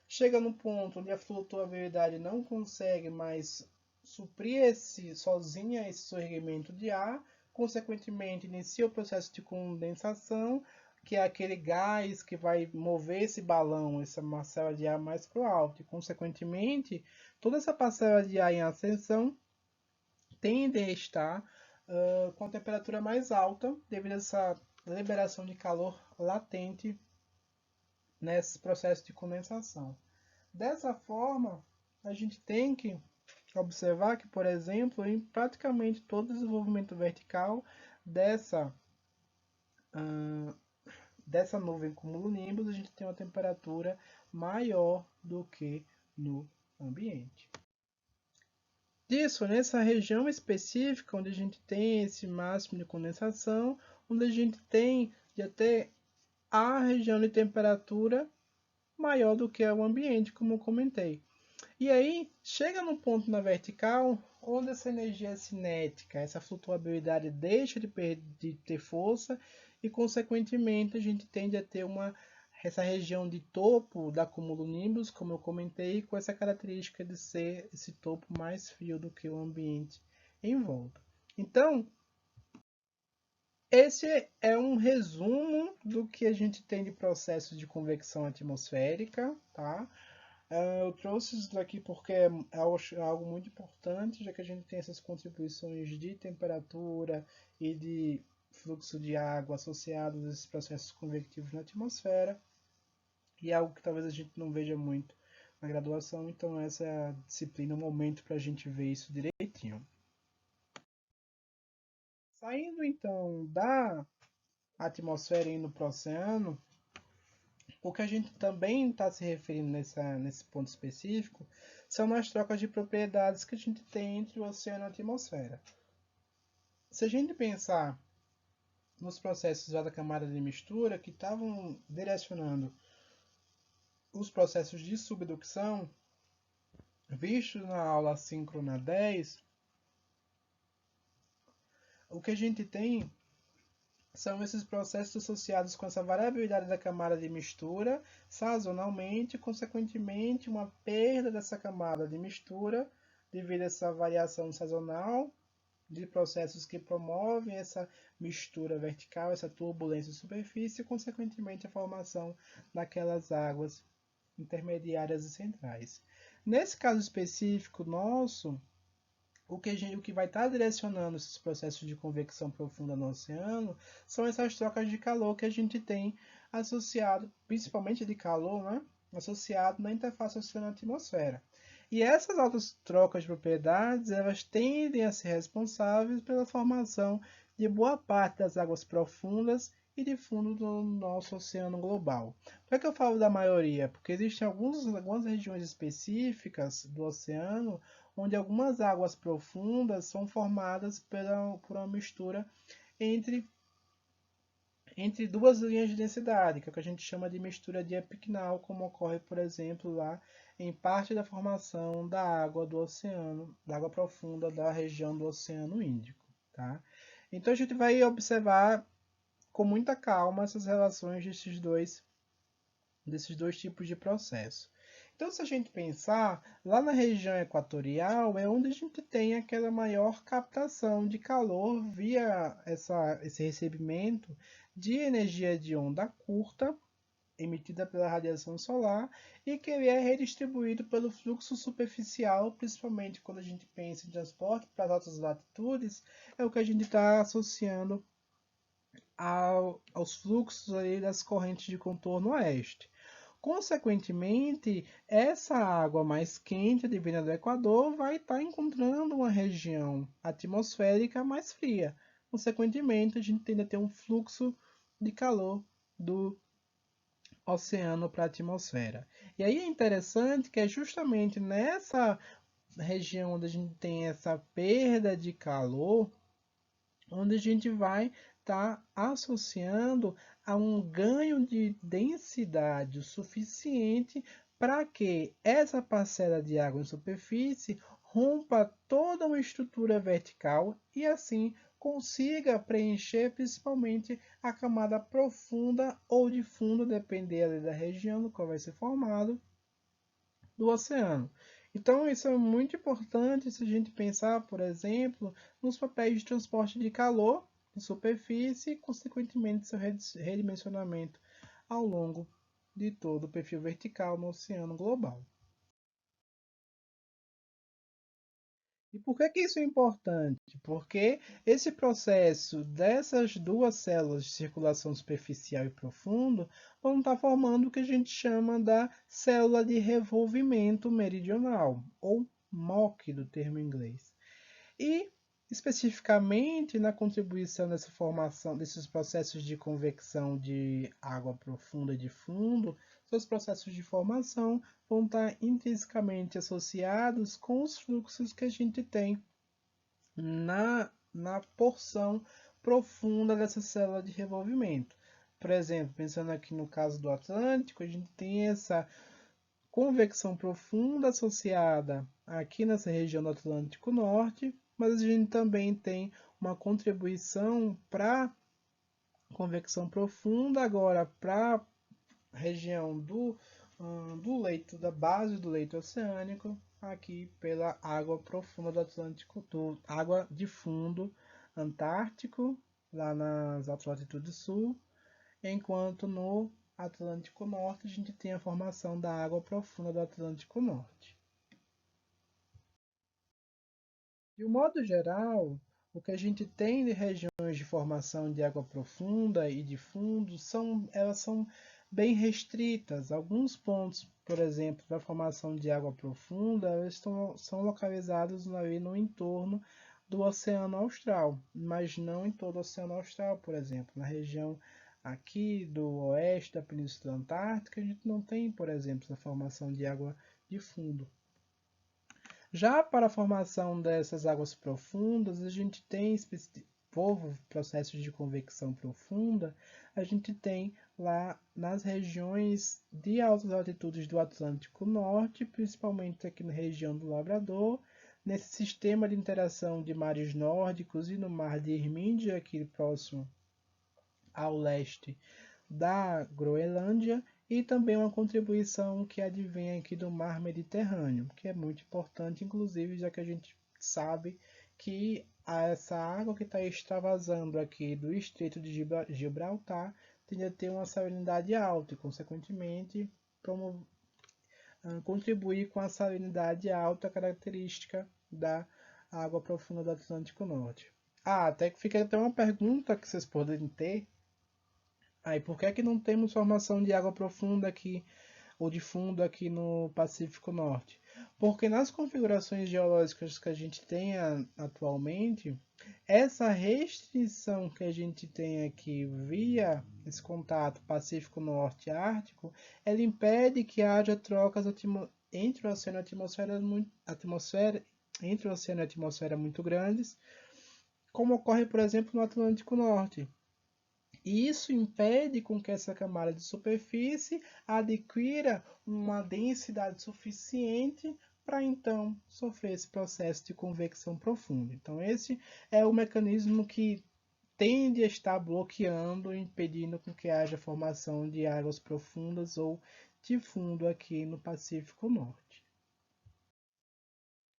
chega no ponto onde a flutuabilidade não consegue mais suprir sozinha esse sorrimento de ar, consequentemente inicia o processo de condensação, que é aquele gás que vai mover esse balão, essa parcela de ar mais para o alto, e consequentemente toda essa parcela de ar em ascensão tende a estar com a temperatura mais alta devido a essa liberação de calor latente nesse processo de condensação. Dessa forma, a gente tem que observar que, por exemplo, em praticamente todo o desenvolvimento vertical dessa, dessa nuvem cumulonimbus, a gente tem uma temperatura maior do que no ambiente. Disso, nessa região específica, onde a gente tem esse máximo de condensação, onde a gente tem de até a região de temperatura maior do que o ambiente, como eu comentei. E aí, chega no ponto na vertical, onde essa energia cinética, essa flutuabilidade deixa de ter força e, consequentemente, a gente tende a ter essa região de topo da cumulonimbus, como eu comentei, com essa característica de ser esse topo mais frio do que o ambiente em volta. Então, esse é um resumo do que a gente tem de processo de convecção atmosférica, tá? Eu trouxe isso daqui porque é algo muito importante, já que a gente tem essas contribuições de temperatura e de fluxo de água associados a esses processos convectivos na atmosfera, e é algo que talvez a gente não veja muito na graduação, então essa é a disciplina, o momento para a gente ver isso direitinho. Saindo então da atmosfera e indo para o oceano, o que a gente também está se referindo nesse ponto específico são as trocas de propriedades que a gente tem entre o oceano e a atmosfera. Se a gente pensar nos processos lá da camada de mistura que estavam direcionando os processos de subducção, vistos na aula síncrona 10, o que a gente tem são esses processos associados com essa variabilidade da camada de mistura, sazonalmente, consequentemente, uma perda dessa camada de mistura devido a essa variação sazonal de processos que promovem essa mistura vertical, essa turbulência de superfície e, consequentemente, a formação daquelas águas intermediárias e centrais. Nesse caso específico nosso, o que vai estar direcionando esses processos de convecção profunda no oceano são essas trocas de calor que a gente tem associado, principalmente de calor, né? Associado na interface oceano-atmosfera. E essas altas trocas de propriedades, elas tendem a ser responsáveis pela formação de boa parte das águas profundas e de fundo do nosso oceano global. Por que eu falo da maioria? Porque existem algumas regiões específicas do oceano onde algumas águas profundas são formadas por uma mistura entre, entre duas linhas de densidade, que é o que a gente chama de mistura diapicnal, como ocorre, por exemplo, lá em parte da formação da água do oceano, da água profunda da região do Oceano Índico. Tá? Então a gente vai observar com muita calma essas relações desses dois tipos de processo. Então, se a gente pensar, lá na região equatorial é onde a gente tem aquela maior captação de calor via esse recebimento de energia de onda curta, emitida pela radiação solar, e que é redistribuído pelo fluxo superficial, principalmente quando a gente pensa em transporte para as altas latitudes, é o que a gente está associando aos fluxos aí das correntes de contorno oeste. Consequentemente, essa água mais quente advinda do Equador vai estar encontrando uma região atmosférica mais fria. Consequentemente, a gente tende a ter um fluxo de calor do oceano para a atmosfera. E aí é interessante que é justamente nessa região onde a gente tem essa perda de calor, onde a gente vai estar associando a um ganho de densidade suficiente para que essa parcela de água em superfície rompa toda uma estrutura vertical e assim consiga preencher principalmente a camada profunda ou de fundo, dependendo da região no qual vai ser formado, do oceano. Então, isso é muito importante se a gente pensar, por exemplo, nos papéis de transporte de calor em superfície e, consequentemente, seu redimensionamento ao longo de todo o perfil vertical no oceano global. E por que isso é importante? Porque esse processo dessas duas células de circulação superficial e profundo vão estar formando o que a gente chama da célula de revolvimento meridional, ou MOC do termo inglês. E especificamente na contribuição dessa formação desses processos de convecção de água profunda e de fundo, seus processos de formação vão estar intrinsecamente associados com os fluxos que a gente tem na porção profunda dessa célula de revolvimento. Por exemplo, pensando aqui no caso do Atlântico, a gente tem essa convecção profunda associada aqui nessa região do Atlântico Norte, mas a gente também tem uma contribuição para convecção profunda agora para a região do leito, da base do leito oceânico, aqui pela água profunda do Atlântico, água de fundo antártico, lá nas altas latitudes sul, enquanto no Atlântico Norte a gente tem a formação da água profunda do Atlântico Norte. De um modo geral, o que a gente tem de regiões de formação de água profunda e de fundo elas são bem restritas. Alguns pontos, por exemplo, da formação de água profunda, são localizados ali no entorno do Oceano Austral, mas não em todo o Oceano Austral, por exemplo. Na região aqui do oeste da Península Antártica, a gente não tem, por exemplo, a formação de água de fundo. Já para a formação dessas águas profundas, a gente tem processos de convecção profunda, a gente tem lá nas regiões de altas altitudes do Atlântico Norte, principalmente aqui na região do Labrador, nesse sistema de interação de mares nórdicos e no Mar de Irmíndia, aqui próximo ao leste da Groenlândia, e também uma contribuição que advém aqui do Mar Mediterrâneo, que é muito importante, inclusive, já que a gente sabe que essa água que está extravasando aqui do Estreito de Gibraltar tende a ter uma salinidade alta e, consequentemente, contribuir com a salinidade alta característica da água profunda do Atlântico Norte. Até que fica até uma pergunta que vocês podem ter. Aí, por que é que não temos formação de água profunda aqui ou de fundo aqui no Pacífico Norte? Porque nas configurações geológicas que a gente tem atualmente, essa restrição que a gente tem aqui via esse contato Pacífico Norte Ártico, ela impede que haja trocas entre o oceano e a atmosfera, entre o oceano e a atmosfera muito grandes, como ocorre, por exemplo, no Atlântico Norte. E isso impede com que essa camada de superfície adquira uma densidade suficiente para então sofrer esse processo de convecção profunda. Então esse é o mecanismo que tende a estar bloqueando, impedindo com que haja formação de águas profundas ou de fundo aqui no Pacífico Norte.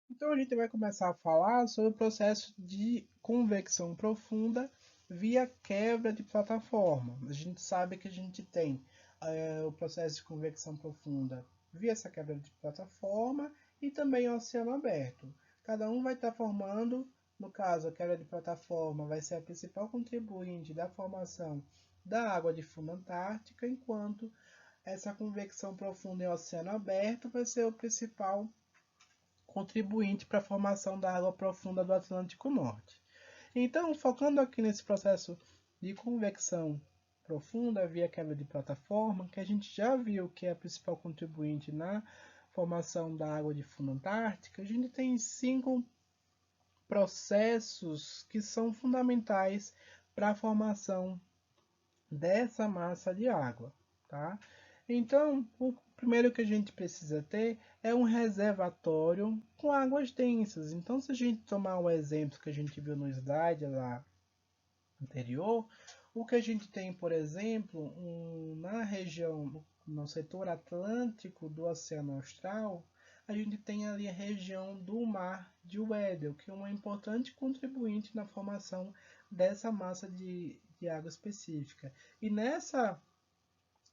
Então a gente vai começar a falar sobre o processo de convecção profunda via quebra de plataforma. A gente sabe que a gente tem o processo de convecção profunda via essa quebra de plataforma e também o oceano aberto. Cada um vai estar formando, no caso, a quebra de plataforma vai ser a principal contribuinte da formação da água de fundo antártica, enquanto essa convecção profunda em oceano aberto vai ser o principal contribuinte para a formação da água profunda do Atlântico Norte. Então, focando aqui nesse processo de convecção profunda via quebra de plataforma, que a gente já viu que é a principal contribuinte na formação da água de fundo antártica, a gente tem 5 processos que são fundamentais para a formação dessa massa de água, tá? Então, o primeiro que a gente precisa ter é um reservatório com águas densas. Então, se a gente tomar o exemplo que a gente viu no slide lá anterior, o que a gente tem, por exemplo, na região, no setor atlântico do Oceano Austral, a gente tem ali a região do Mar de Weddell, que é uma importante contribuinte na formação dessa massa de água específica. E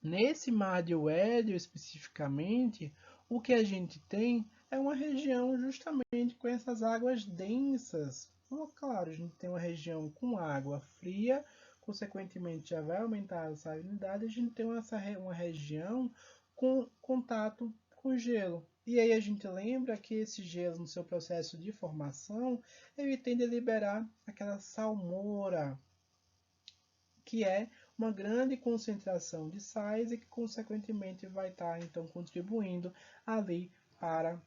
nesse Mar de Weddell especificamente, o que a gente tem é uma região justamente com essas águas densas. Claro, a gente tem uma região com água fria, consequentemente já vai aumentar a salinidade, a gente tem uma região com contato com gelo. E aí a gente lembra que esse gelo, no seu processo de formação, ele tende a liberar aquela salmoura, que é uma grande concentração de sais e que consequentemente vai estar então contribuindo ali para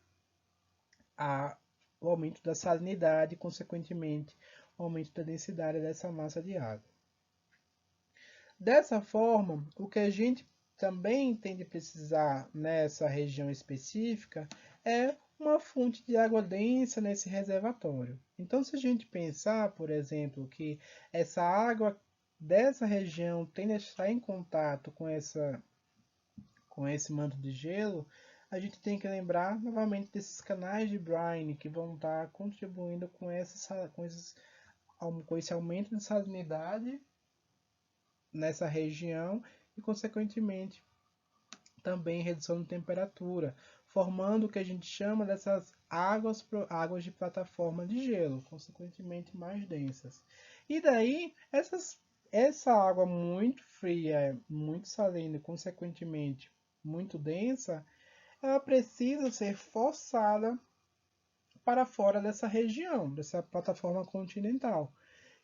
o aumento da salinidade e consequentemente o aumento da densidade dessa massa de água. Dessa forma, o que a gente também tem de precisar nessa região específica é uma fonte de água densa nesse reservatório. Então, se a gente pensar, por exemplo, que essa água dessa região tende a estar em contato com esse manto de gelo, a gente tem que lembrar novamente desses canais de brine que vão estar contribuindo com esse aumento de salinidade nessa região e, consequentemente, também redução de temperatura, formando o que a gente chama dessas águas de plataforma de gelo, consequentemente mais densas. E daí, essa água muito fria, muito salina e, consequentemente, muito densa, ela precisa ser forçada para fora dessa região, dessa plataforma continental,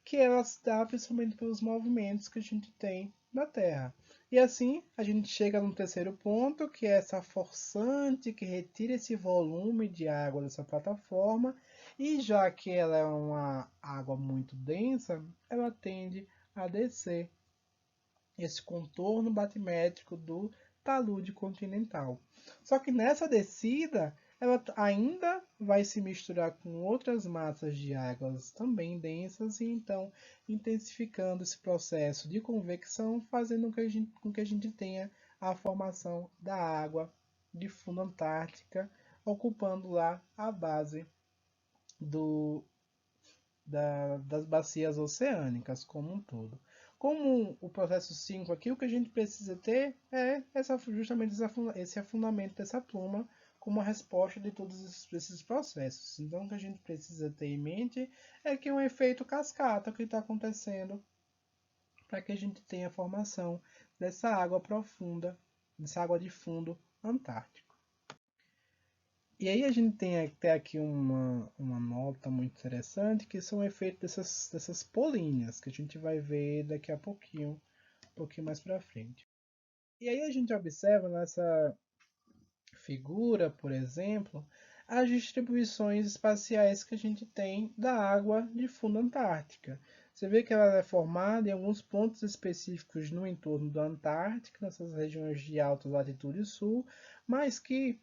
que ela se dá principalmente pelos movimentos que a gente tem na Terra. E assim a gente chega no terceiro ponto, que é essa forçante que retira esse volume de água dessa plataforma, e já que ela é uma água muito densa, ela tende a descer esse contorno batimétrico do talude continental. Só que nessa descida, ela ainda vai se misturar com outras massas de águas também densas e então intensificando esse processo de convecção, fazendo com que a gente tenha a formação da água de fundo antártica, ocupando lá a base do, das bacias oceânicas como um todo. Como o processo 5 aqui, o que a gente precisa ter é justamente esse afundamento dessa pluma como uma resposta de todos esses processos. Então, o que a gente precisa ter em mente é que é um efeito cascata que está acontecendo para que a gente tenha a formação dessa água profunda, dessa água de fundo antártico. E aí a gente tem até aqui uma nota muito interessante, que são efeitos dessas políneas, que a gente vai ver daqui a pouquinho, um pouquinho mais para frente. E aí a gente observa nessa figura, por exemplo, as distribuições espaciais que a gente tem da água de fundo antártica. Você vê que ela é formada em alguns pontos específicos no entorno da Antártica, nessas regiões de alta latitude sul, mas que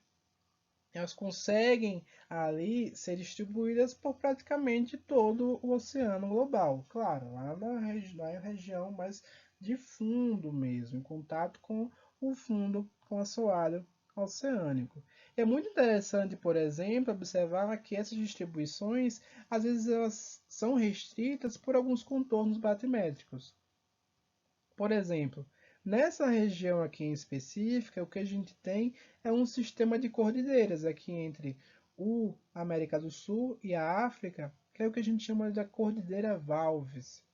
elas conseguem ali ser distribuídas por praticamente todo o oceano global. Claro, lá na região mais de fundo mesmo, em contato com o fundo, com o assoalho oceânico. É muito interessante, por exemplo, observar que essas distribuições, às vezes, elas são restritas por alguns contornos batimétricos. Por exemplo, nessa região aqui em específica, o que a gente tem é um sistema de cordilheiras aqui entre a América do Sul e a África, que é o que a gente chama de Cordilheira Valves,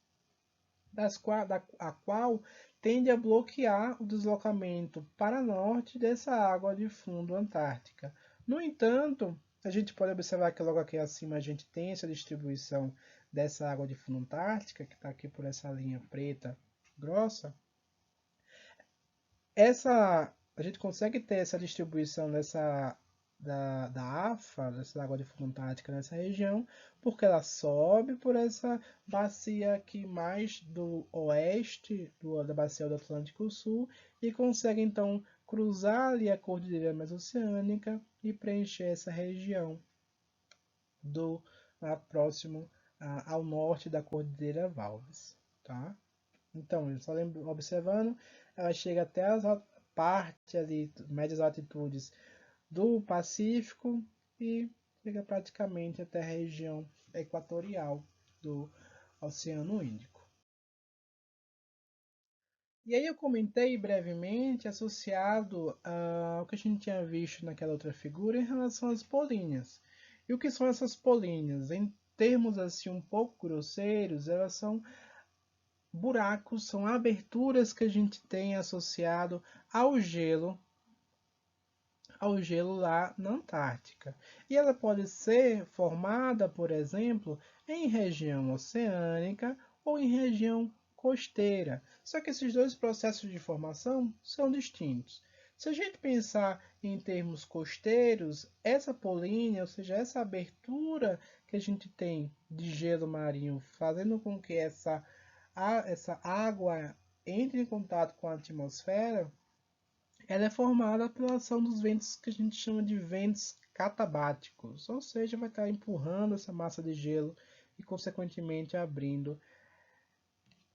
a qual tende a bloquear o deslocamento para norte dessa água de fundo antártica. No entanto, a gente pode observar que logo aqui acima a gente tem essa distribuição dessa água de fundo antártica, que está aqui por essa linha preta grossa. A gente consegue ter essa distribuição da AFA, dessa água de fundo antártica nessa região, porque ela sobe por essa bacia aqui mais do oeste da bacia do Atlântico Sul e consegue então cruzar ali a cordilheira mesoceânica e preencher essa região próximo ao norte da cordilheira Valles, tá? Então, só observando, ela chega até as partes ali, médias altitudes do Pacífico e chega praticamente até a região equatorial do Oceano Índico. E aí eu comentei brevemente associado ao que a gente tinha visto naquela outra figura em relação às políneas. E o que são essas políneas? Em termos assim um pouco grosseiros, elas são buracos, são aberturas que a gente tem associado ao gelo lá na Antártica. E ela pode ser formada, por exemplo, em região oceânica ou em região costeira. Só que esses dois processos de formação são distintos. Se a gente pensar em termos costeiros, essa polínea, ou seja, essa abertura que a gente tem de gelo marinho, fazendo com que essa água entre em contato com a atmosfera, ela é formada pela ação dos ventos que a gente chama de ventos catabáticos, ou seja, vai estar empurrando essa massa de gelo e, consequentemente, abrindo,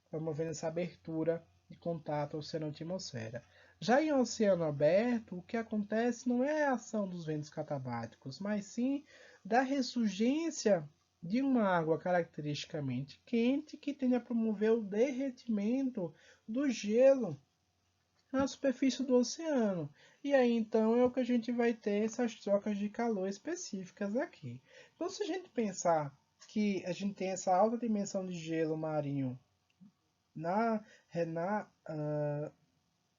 promovendo essa abertura de contato oceano-atmosfera. Já em oceano aberto, o que acontece não é a ação dos ventos catabáticos, mas sim da ressurgência de uma água caracteristicamente quente que tende a promover o derretimento do gelo na superfície do oceano. E aí então é o que a gente vai ter essas trocas de calor específicas aqui. Então se a gente pensar que a gente tem essa alta dimensão de gelo marinho na, na,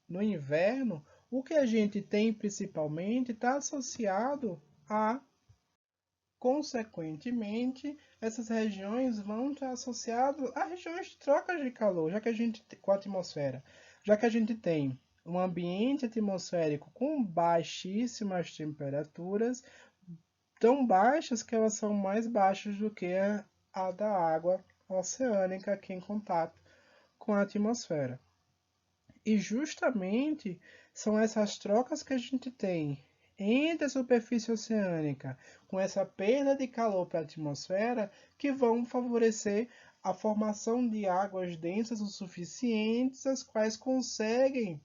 no inverno, o que a gente tem principalmente está associado a, consequentemente, essas regiões vão estar associadas a regiões de trocas de calor, já que a gente com a atmosfera, já que a gente tem um ambiente atmosférico com baixíssimas temperaturas, tão baixas que elas são mais baixas do que a da água oceânica aqui em contato com a atmosfera. E justamente são essas trocas que a gente tem entre a superfície oceânica com essa perda de calor para a atmosfera que vão favorecer a formação de águas densas o suficientes, as quais conseguem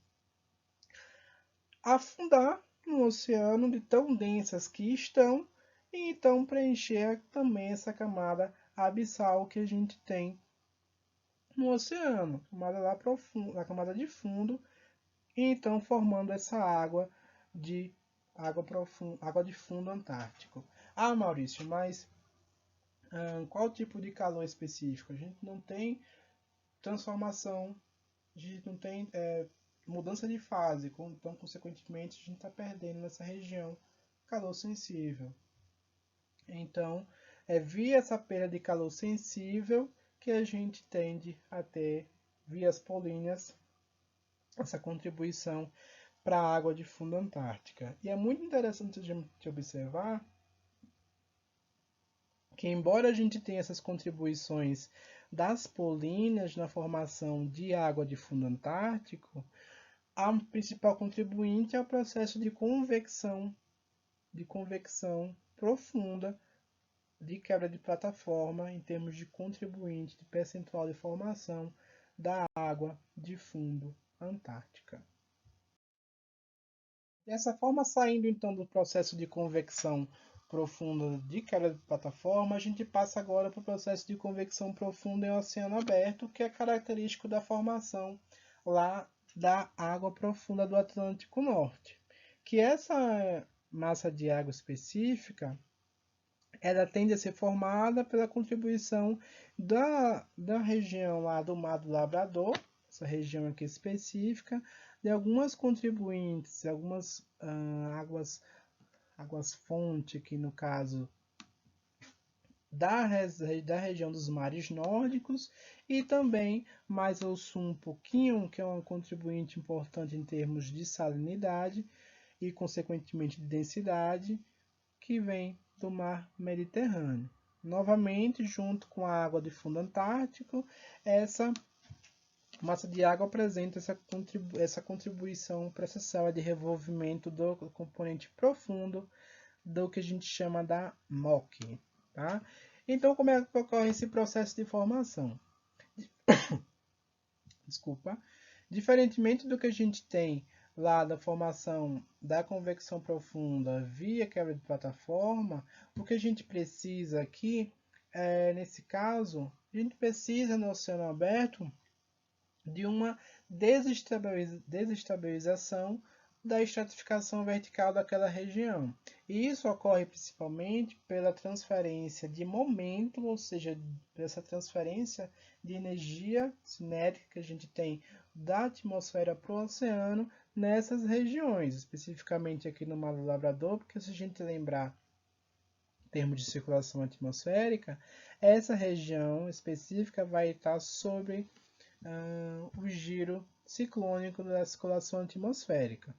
afundar no oceano de tão densas que estão e então preencher também essa camada abissal que a gente tem no oceano, camada lá profunda, a camada de fundo, e então formando essa água de fundo antártico. Ah, Maurício, mas qual tipo de calor específico? A gente não tem transformação, a gente não tem mudança de fase, então consequentemente a gente está perdendo nessa região calor sensível. Então, é via essa perda de calor sensível que a gente tende a ter, via as políneas, essa contribuição para a água de fundo antártica. E é muito interessante de observar que, embora a gente tenha essas contribuições das políneas na formação de água de fundo antártico, a principal contribuinte é o processo de convecção profunda, de quebra de plataforma em termos de contribuinte de percentual de formação da água de fundo antártica. Dessa forma, saindo então do processo de convecção profunda de quebra de plataforma, a gente passa agora para o processo de convecção profunda em oceano aberto, que é característico da formação lá da água profunda do Atlântico Norte. Que essa massa de água específica, ela tende a ser formada pela contribuição da região lá do Mar do Labrador, essa região aqui específica, de algumas contribuintes, algumas águas fonte, que no caso da região dos mares nórdicos, e também mais ao sul um pouquinho, que é um contribuinte importante em termos de salinidade e consequentemente de densidade, que vem do mar Mediterrâneo. Novamente, junto com a água de fundo antártico, essa massa de água apresenta essa contribuição processual de revolvimento do componente profundo do que a gente chama da MOC. Tá? Então, como é que ocorre esse processo de formação? Desculpa. Diferentemente do que a gente tem lá da formação da convecção profunda via quebra de plataforma, o que a gente precisa aqui, nesse caso, a gente precisa no oceano aberto de uma desestabilização da estratificação vertical daquela região. E isso ocorre principalmente pela transferência de momento, ou seja, essa transferência de energia cinética que a gente tem da atmosfera para o oceano nessas regiões, especificamente aqui no Mar do Labrador, porque se a gente lembrar em termos de circulação atmosférica, essa região específica vai estar sobre o giro ciclônico da circulação atmosférica.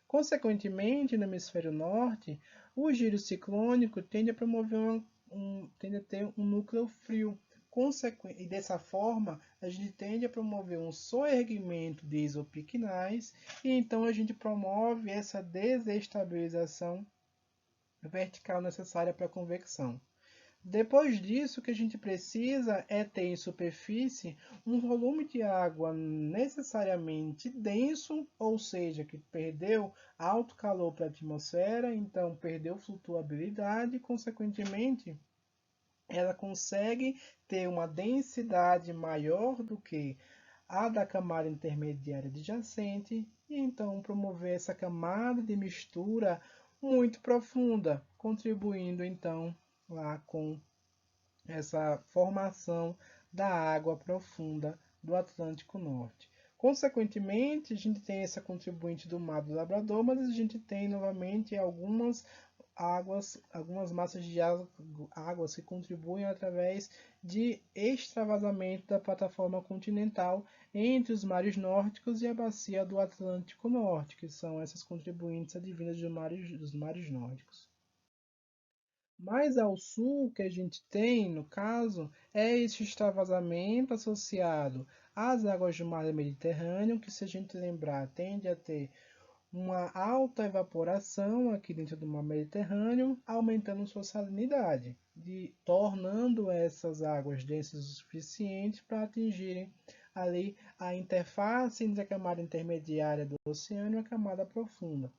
Consequentemente, no hemisfério norte, o giro ciclônico tende a promover tende a ter um núcleo frio. E dessa forma, a gente tende a promover um soerguimento de isopicnais e então a gente promove essa desestabilização vertical necessária para a convecção. Depois disso, o que a gente precisa é ter em superfície um volume de água necessariamente denso, ou seja, que perdeu alto calor para a atmosfera, então perdeu flutuabilidade, e, consequentemente, ela consegue ter uma densidade maior do que a da camada intermediária adjacente, e então promover essa camada de mistura muito profunda, contribuindo então lá com essa formação da água profunda do Atlântico Norte. Consequentemente, a gente tem essa contribuinte do Mar do Labrador, mas a gente tem novamente algumas massas de águas que contribuem através de extravasamento da plataforma continental entre os mares nórdicos e a bacia do Atlântico Norte, que são essas contribuintes advindas dos mares nórdicos. Mais ao sul, o que a gente tem, no caso, é esse extravasamento associado às águas do mar Mediterrâneo, que, se a gente lembrar, tende a ter uma alta evaporação aqui dentro do mar Mediterrâneo, aumentando sua salinidade, tornando essas águas densas o suficiente para atingirem ali a interface entre a camada intermediária do oceano e a camada profunda.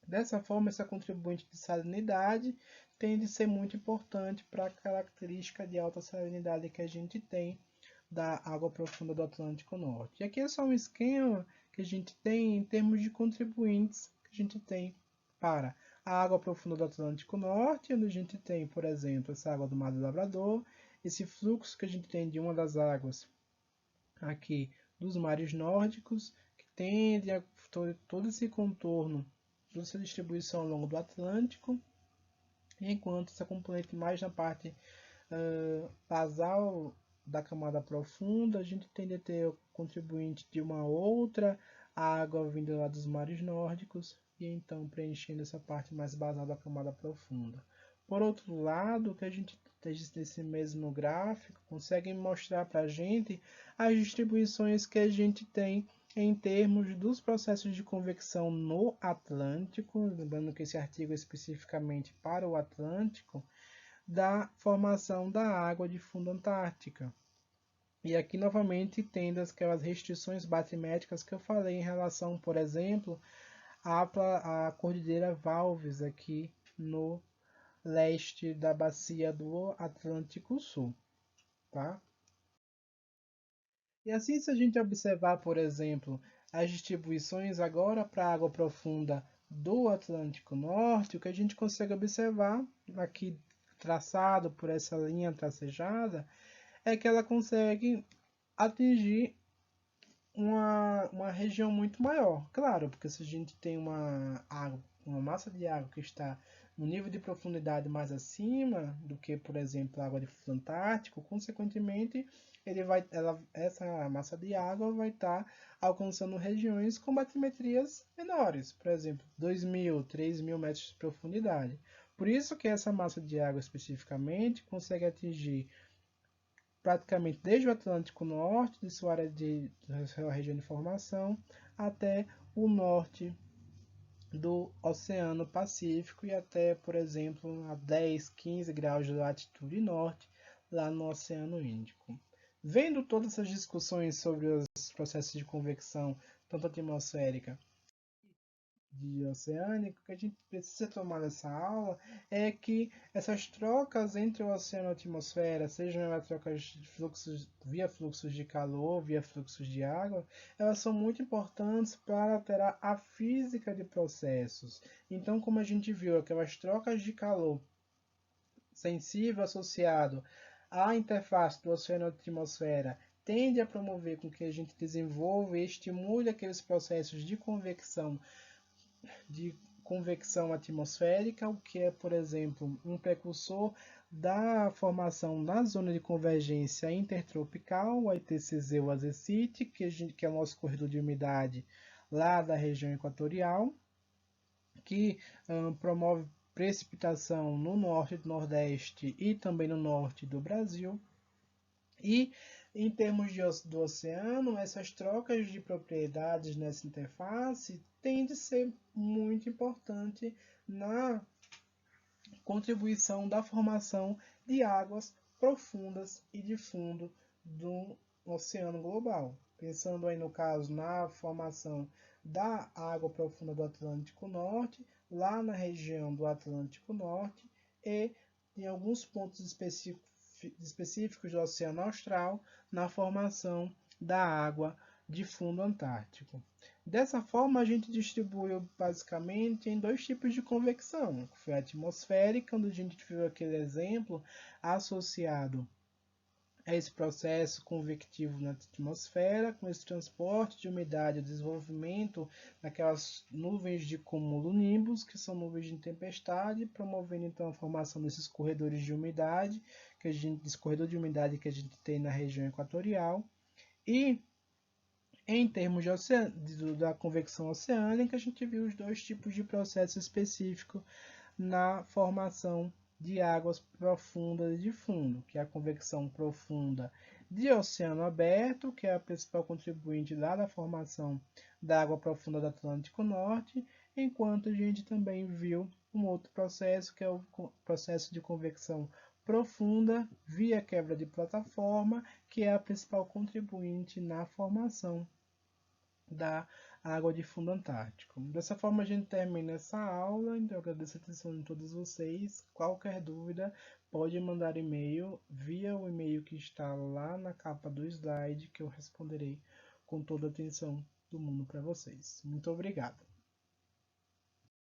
Dessa forma, essa contribuinte de salinidade tende a ser muito importante para a característica de alta salinidade que a gente tem da água profunda do Atlântico Norte. E aqui é só um esquema que a gente tem em termos de contribuintes que a gente tem para a água profunda do Atlântico Norte, onde a gente tem, por exemplo, essa água do Mar do Labrador, esse fluxo que a gente tem de uma das águas aqui dos mares nórdicos, que tende a todo esse contorno, toda essa distribuição ao longo do Atlântico, enquanto essa componente mais na parte basal da camada profunda, a gente tende a ter o contribuinte de uma outra água vindo lá dos mares nórdicos e então preenchendo essa parte mais basal da camada profunda. Por outro lado, o que a gente nesse mesmo gráfico consegue mostrar para a gente as distribuições que a gente tem em termos dos processos de convecção no Atlântico, lembrando que esse artigo é especificamente para o Atlântico, da formação da água de fundo antártica. E aqui novamente tendo aquelas restrições batimétricas que eu falei em relação, por exemplo, à Cordilheira Valves aqui no leste da bacia do Atlântico Sul, tá? E assim, se a gente observar, por exemplo, as distribuições agora para a água profunda do Atlântico Norte, o que a gente consegue observar aqui traçado por essa linha tracejada é que ela consegue atingir uma região muito maior. Claro, porque se a gente tem uma massa de água que está no nível de profundidade mais acima do que, por exemplo, a água de fundo antártico, consequentemente, essa massa de água vai estar alcançando regiões com batimetrias menores, por exemplo, 2.000, 3.000 metros de profundidade. Por isso que essa massa de água especificamente consegue atingir praticamente desde o Atlântico Norte, de sua área de sua região de formação, até o norte do Oceano Pacífico e até, por exemplo, a 10, 15 graus de latitude norte, lá no Oceano Índico. Vendo todas essas discussões sobre os processos de convecção, tanto atmosférica de oceânico, o que a gente precisa tomar nessa aula é que essas trocas entre o oceano e a atmosfera, sejam elas trocas de fluxos, via fluxos de calor, via fluxos de água, elas são muito importantes para alterar a física de processos. Então, como a gente viu, aquelas trocas de calor sensível associado à interface do oceano e atmosfera tende a promover com que a gente desenvolva e estimule aqueles processos de convecção atmosférica, o que é, por exemplo, um precursor da formação na zona de convergência intertropical, o ITCZ ou AZCIT, que é o nosso corredor de umidade lá da região equatorial, que promove precipitação no norte e nordeste e também no norte do Brasil. E em termos do oceano, essas trocas de propriedades nessa interface têm de ser muito importante na contribuição da formação de águas profundas e de fundo do oceano global. Pensando aí no caso na formação da água profunda do Atlântico Norte, lá na região do Atlântico Norte e em alguns pontos específicos do Oceano Austral, na formação da água de fundo antártico. Dessa forma, a gente distribuiu basicamente em dois tipos de convecção. Foi a atmosférica, onde a gente viu aquele exemplo associado a esse processo convectivo na atmosfera, com esse transporte de umidade, o desenvolvimento daquelas nuvens de cumulonimbus, que são nuvens de tempestade, promovendo então a formação desses corredores de umidade, desse corredor de umidade que a gente tem na região equatorial. E em termos da convecção oceânica, a gente viu os dois tipos de processo específico na formação de águas profundas e de fundo, que é a convecção profunda de oceano aberto, que é a principal contribuinte lá da formação da água profunda do Atlântico Norte, enquanto a gente também viu um outro processo, que é o processo de convecção profunda via quebra de plataforma, que é a principal contribuinte na formação da água de fundo antártico. Dessa forma a gente termina essa aula, então eu agradeço a atenção de todos vocês. Qualquer dúvida pode mandar e-mail via o e-mail que está lá na capa do slide, que eu responderei com toda a atenção do mundo para vocês. Muito obrigado.